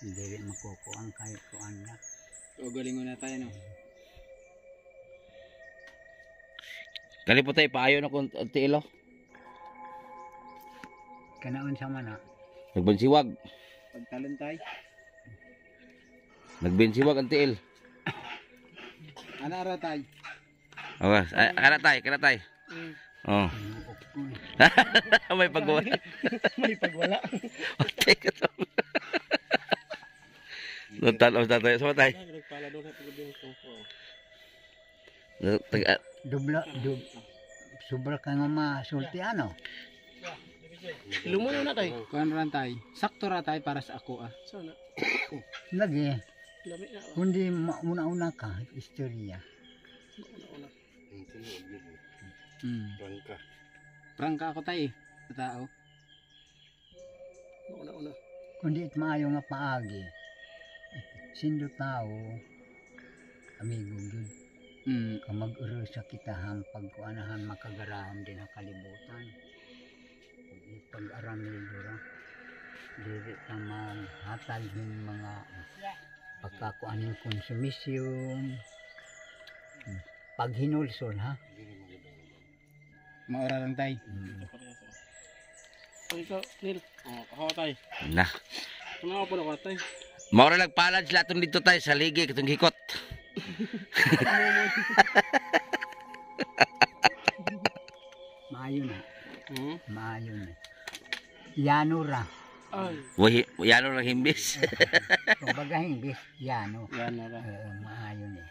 Hindi rin makukuang kahit kuan na. O galingon na tayo no. Kali po tay paayo na kung tiilo. Kanaon sa mana. Nagbensiwag. Pagtalon tayo. Nagbensiwag ang tiil. Ana ara tayo. Okay, kana tay. Oh. May pagwala. May pagwala. Patay ka to. Notalo sa tatay sa matay. Nagpala doon sa pagding ko. Sobra ka nga masulti ano. Lumuyo na tay. Kuan ran tay. Sakto ra tay para sa ako ah. So na. Lagi, Lami na. kundi mauna-una ka, istorya. Una. Prangka ako tay. Sa tao. Una. Kundi it maayo nga paagi. Sindo tao, amigo gud. Kung mag-uro sa kita pagkuanahan makagarahom din ang kalibutan. Pag-aramido ra. Dili ka maghatag ng mga pagkakuaning konsumisyon. Paghinulsol ha. Maura lang tay. So ikaw, Neil. Ako tay. Na. Ano po na tay? Maura nagpalad sila atong dito tayo sa ligi katong hikot. Maayo na. Hmm? Maayo na. Yano ra. Ay. Yano lang himbis. Kung bagahing bis, yano. Yan na ba? Maayo na.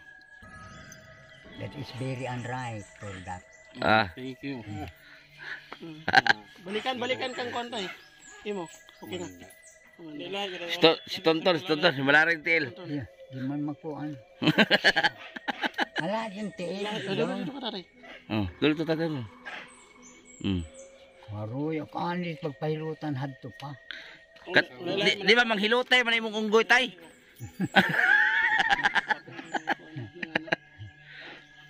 That is very unright for that. Ah. Thank you. Balikan kang kontay. Imo. Okay na. Si Tonton, si Malaring Tiil. Di man magpuan. Ala din tiil. Dito ka tay. Oh, dito tayo. Haroy, ako anis pagpahilutan hadto pa. Di ba manghilutay man imong unggoy tay?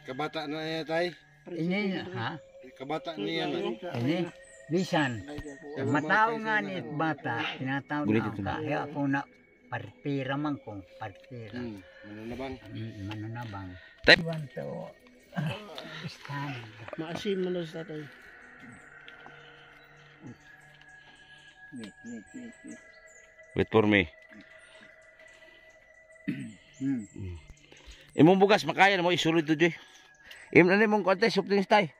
Kabata na niya tay. Ini, ha? Kabata niya na. Ini, bisan. Matao nga ni bata, tinatawag Gulit na ito ako. Kaya ako na partira man kong partira. Mananabang. Manunabang. Tay- Iwan to. Stand. Maasim na daw sa tay. Wait. Wait for me. Hmm. Imong bugas makaya mo isulod to joy. Imong mong contest softdrinks tay.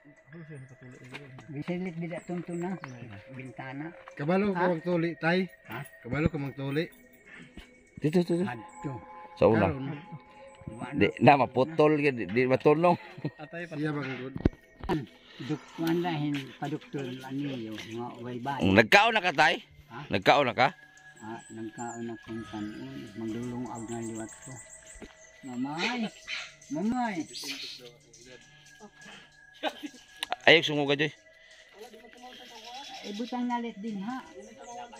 Bisilit bidak tunto na. Bintana. Kabalo ka magtuli tay. Ha? Kabalo ka magtuli. Dito. Hadto. Sa una. Di na maputol di matulong. Atay pa. Siya bang good. Dukwan lahin paduktor aniyo nga way bay. Nagkaon na ka tay? Ha? Nagkaon na ka? Nagkaon na kong kanin. Magdulong ag na liwat ko. Mamay. Ayok sumuga joy. Butang nalit din ha.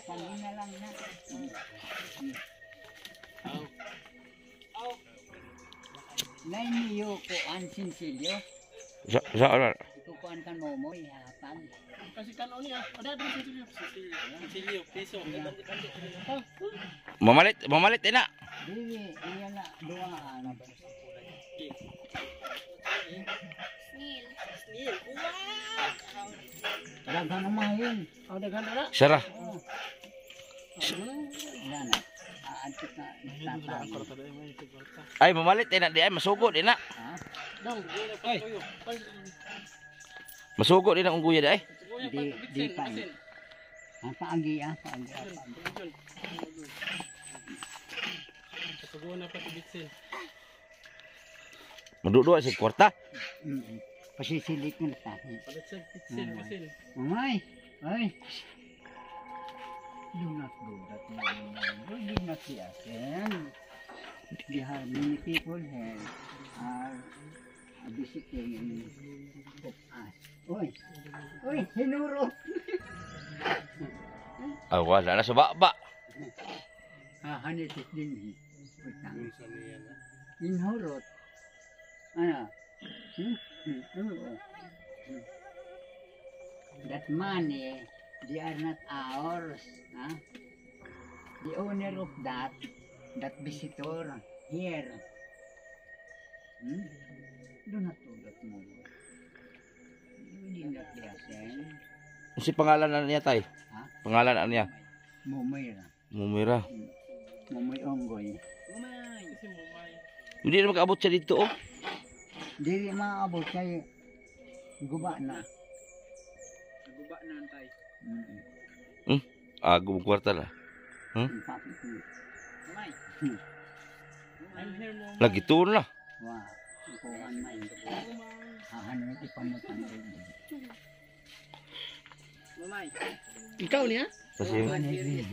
Kami na lang na. Lain niyo ko an sinsilyo. Sa Ikukuan kan mo ihatan. Kasi kanon niya. Ada silyo. Piso. Mamalit ina. Dili, iya na duwa ano. Daghan na mahin. Daghan na. Sara. Yan na. Antik na tatay. Ay mamalit ina di ay masugod ina. Ha? Dong, ay. Masugod ina unggoy di ay. Di pa. Ang paagi. Paguna pa tibitsin. Madudua sa kwarta. Pasisilik ng tahi. Bitsin. Mamay. Ay. Do not do that. Do not be ashamed. Many people are visiting of us. Oy, hinuro. Ah, wala na sa baba. Hanitis din. Hinurot. Ano? That money, they are not ours. Huh? The owner of that visitor here. Do not do that more. You did not listen. Si pangalan na niya tay? Ha? Pangalan na niya? Mumira. Mumira. Mumoy onggoy. Hindi na makaabot siya dito oh. Dili maabot kay guba na. Guba na tay. Ah, gumong kwarta na. Lagi tuon na. Wah, kuan mai. Hahan mo ti pamutan rin. Mamay. Ikaw niya? Kasi yung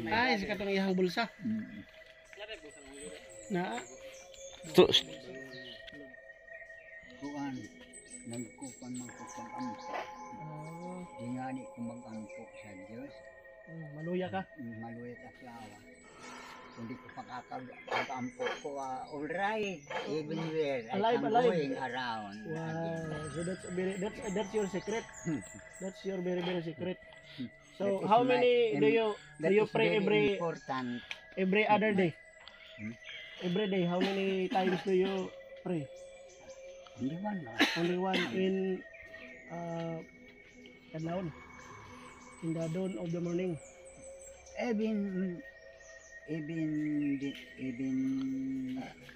Ay, sa katong iyang bulsa. Na, to, Kuan, nagkupan man ko pag-ampo. Di nga di ko mag-ampo sa Diyos. maluya ka. Maluwit at lawa. Hindi ko pag-ampo ko. Alright, even where I Alive, am alive. going around. Wow. So that's your secret. That's your very secret. That So is how my- many do That you is pray very important. every other day? Hmm? Every day, how many times do you pray? Hindi man no? Only one in kadlawon. In the dawn of the morning. Even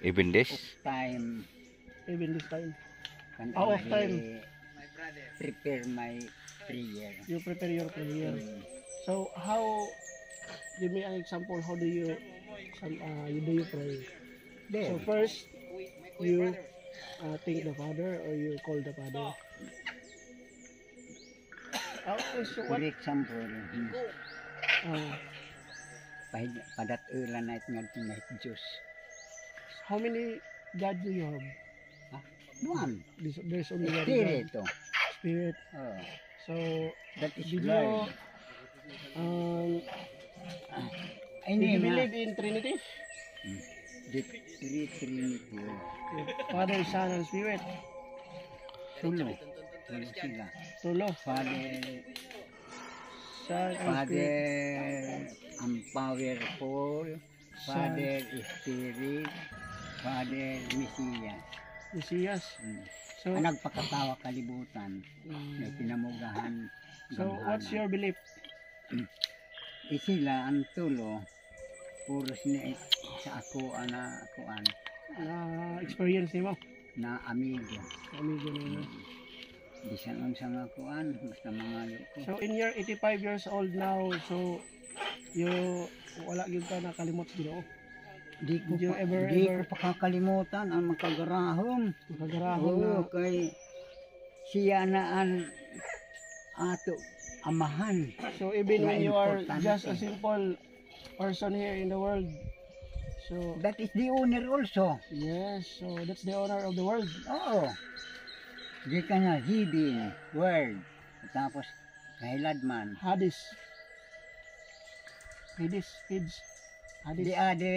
even this. time Even this time. when How I of time? prepare my prayer. You prepare your prayer. Mm. So how, give me an example, how do you pray? There. So first, you thank the Father or you call the Father. So For what? example, Uh, padat ulan na nga tinay Diyos. how many God do you have? One. There's only one God. Espiritu. Spirit. Oh, So that is did you Lord. did you believe in Trinity? The three Trinity. Father, Son, and Spirit. Tulo. Tulo sila. Tulo. Father, Son and Spirit. Father, ang powerful. Father, Spirit. Father, Messiah. Mesias. So, Ang nagpakatawa kalibutan. May pinamugahan. so what's your belief? Sila ang tulo. Puros ni sa ako na kuan Experience mo? na amigo. Amigo na yun. Bisan ang sa nga kuan basta mga ko. So in your 85 years old now, so you wala gyud ka nakalimot Ginoo. Di ko Did you pa, ever- di ever- ko pa kakalimutan ang makagarahom. Nakagarahon na. Oo, kay siya na ang ato amahan. So even when you are Importante. just a simple person here in the world, so That is the owner also. yes, so that's the honor of the world. Oo. Di ka na hidden word. Tapos kahilad man. Hades. Hades. Hades. The other,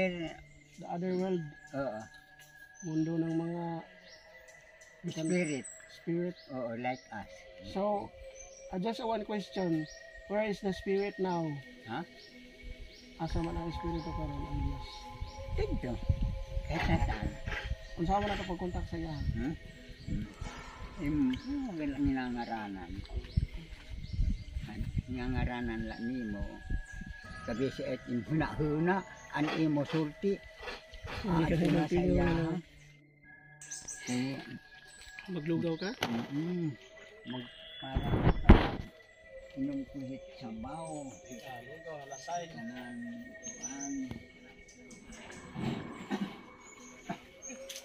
The other world. oo, Mundo ng mga spirit. spirit. Oo, like us. So, just one question. Where is the spirit now? Ha? Asa man ang espiritu karon ang Dios? Dito. Kahit saan. Unsa man ang pagkontak sa iya? Wala ninangaranan. Ninangaranan la nimo. Sabi si et huna-huna an imo sulti. Hindi ka Ito na naman sa iya. pinyo. Maglugaw ka? Mag para inom kuhit sabaw. Kanang kuan.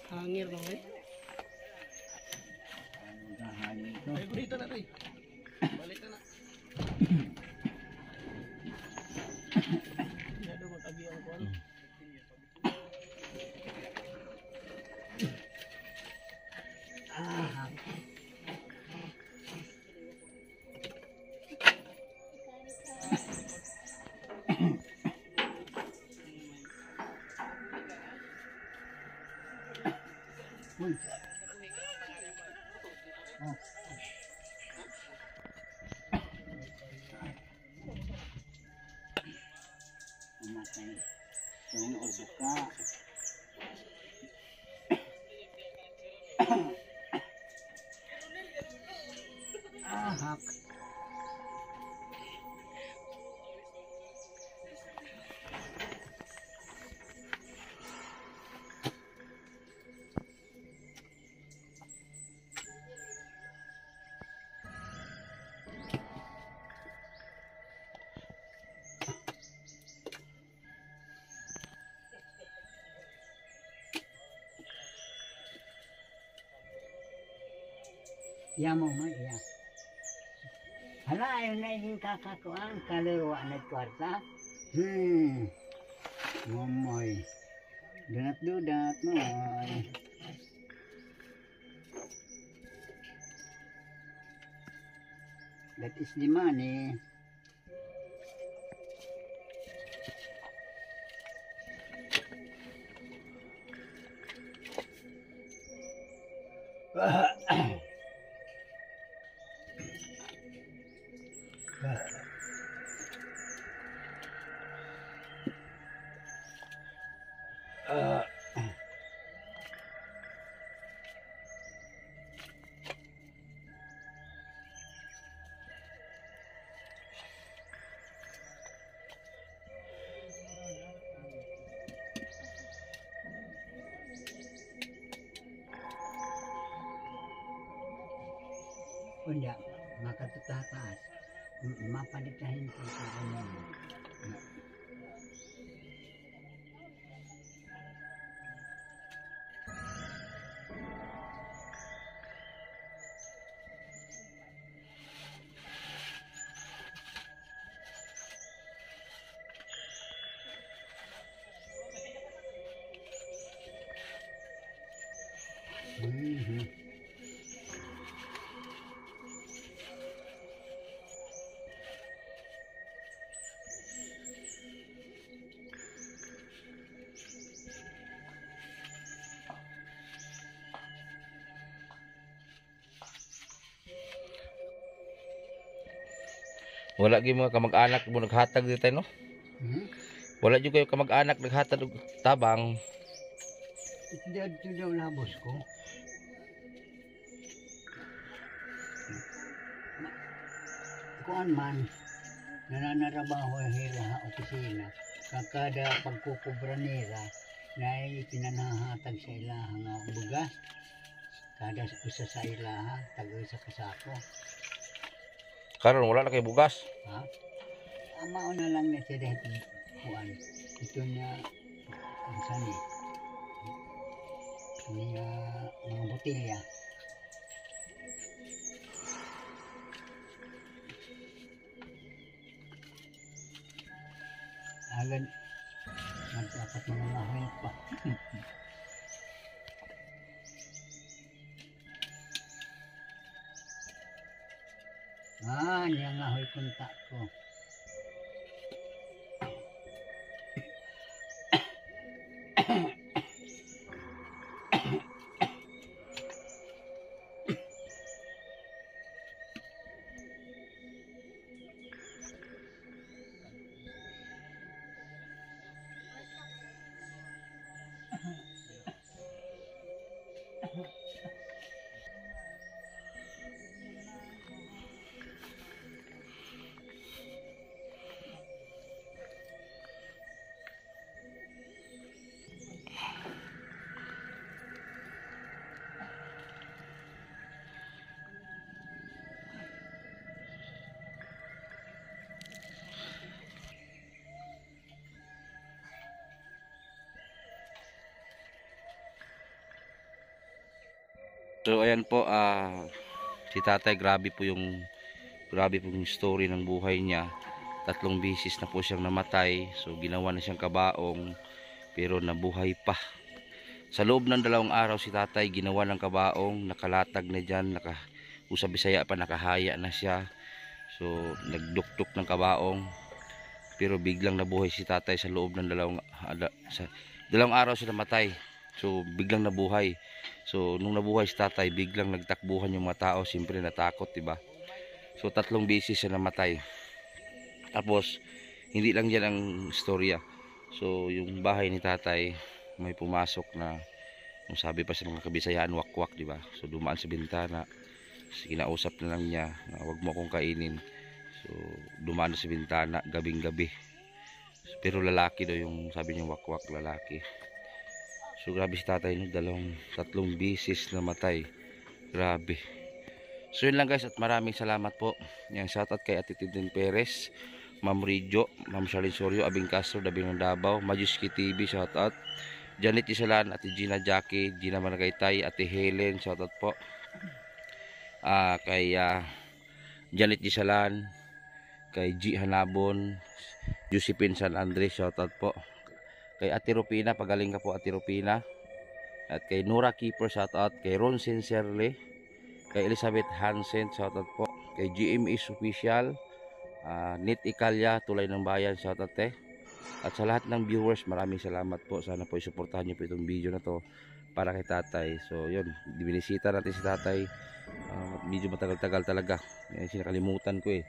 Hangir lang eh. Ano dahan ito? Ay, burita na rin. Balik na na. Yado mag-agi ang kuwan. Uy. Oh. Umatay. Kung ubo ka. Ahak. Iya mo ma, iya. Hala, ayun na yung kakakuan, kaluluwa na kwarta. Mamoy. Dudat-dudat, mamoy. That is the money. Unya, makatataas. Mapalitahin ko sa ganyan. Wala gyud mga kamag-anak mo naghatag dito no? Wala gyud kayo kamag-anak naghatag og tabang. Ito daw labos ko. Kuan man, nananarabaho hila ha opisina. Kakada pagkukubra nila, na itinanahatag sa ilaha nga bugas. Kada usa sa ilaha, tago sa kasako. Karon wala na kay bugas. Ha? Amao na lang na siya dahil kuan. Ito na ang sani. Niya mga botilya. Agad magdapat mga mahoy pa. Niya nga hoy kunta ko. So ayan po, si tatay grabe po yung story ng buhay niya. 3 beses na po siyang namatay. So ginawa na siyang kabaong pero nabuhay pa. Sa loob ng 2 araw si tatay ginawa ng kabaong, nakalatag na dyan, sa Bisaya pa nakahaya na siya. So nagduktok ng kabaong pero biglang nabuhay si tatay sa loob ng 2 araw siya namatay. So biglang nabuhay. So nung nabuhay si tatay, biglang nagtakbuhan yung mga tao, siyempre natakot, diba? So 3 beses siya namatay. Tapos hindi lang yan ang istorya. So yung bahay ni tatay may pumasok na, yung sabi pa sa mga Kabisayaan, wakwak, diba? So dumaan sa bintana. So, kinausap na lang niya na wag mo akong kainin. So dumaan sa bintana gabing-gabi. So, pero lalaki daw yung sabi niya, wakwak, lalaki. So grabe si tatay no, 3 beses namatay. Grabe. So yun lang guys, at maraming salamat po. Yang shoutout kay Ate Tintin Perez, Ma'am Rijo, Ma'am Charlene Sorio, Abing Castro, Dabing ng Davao, Majuski TV, shoutout. Janet Isalan, Ate Gina Jackie, Gina Maragaytay, Ate Helen, shoutout po. Kay Janet Gisalan, kay G Hanabon, Josephine San Andres, shoutout po. Kay Ate Rupina, pagaling ka po Ate Rupina. At kay Nora Keeper, shoutout. Kay Ron Sincerely, kay Elizabeth Hansen, shoutout po. Kay GMS Official, Nit Ikalya, Tulay ng Bayan, shoutout eh. At sa lahat ng viewers, maraming salamat po. Sana po isuportahan nyo po itong video na to para kay tatay. So yun, binisita natin si tatay. Medyo matagal-tagal talaga. Sinakalimutan ko eh.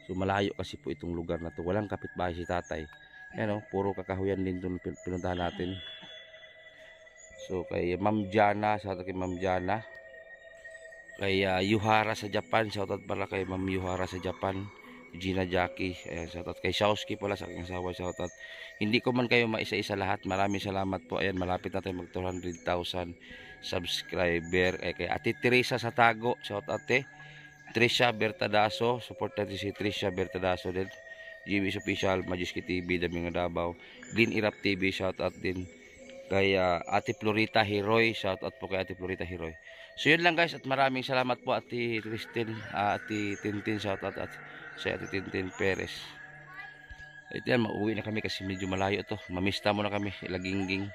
So malayo kasi po itong lugar na to. Walang kapitbahay si tatay. Yan o, puro kakahuyan din itong pinuntahan natin. So kay Ma'am Jana, shoutout kay Ma'am Jana. Kay Yuhara sa Japan, shoutout pala kay Ma'am Yuhara sa Japan. Gina Jackie, ayan, shoutout kay Shawski pala sa aking asawa, shoutout. Hindi ko man kayo maisa-isa lahat, maraming salamat po. Ayan, malapit na tayo mag 200,000 subscriber. Kay Ate Teresa sa Tago, shoutout eh. Trisha Bertadaso, support natin si Trisha Bertadaso din. GB's Official, Majiski TV, Daming Davao. Glenn Irap TV, shoutout din. Kay Ate Florita Heroy, shoutout po kay Ate Florita Heroy. So yun lang guys, at maraming salamat po Ate Christine, Ate Tintin, shoutout at si Ate Tintin Perez. Ito yan, mauwi na kami kasi medyo malayo to. Mamista muna kami, Ilagingging.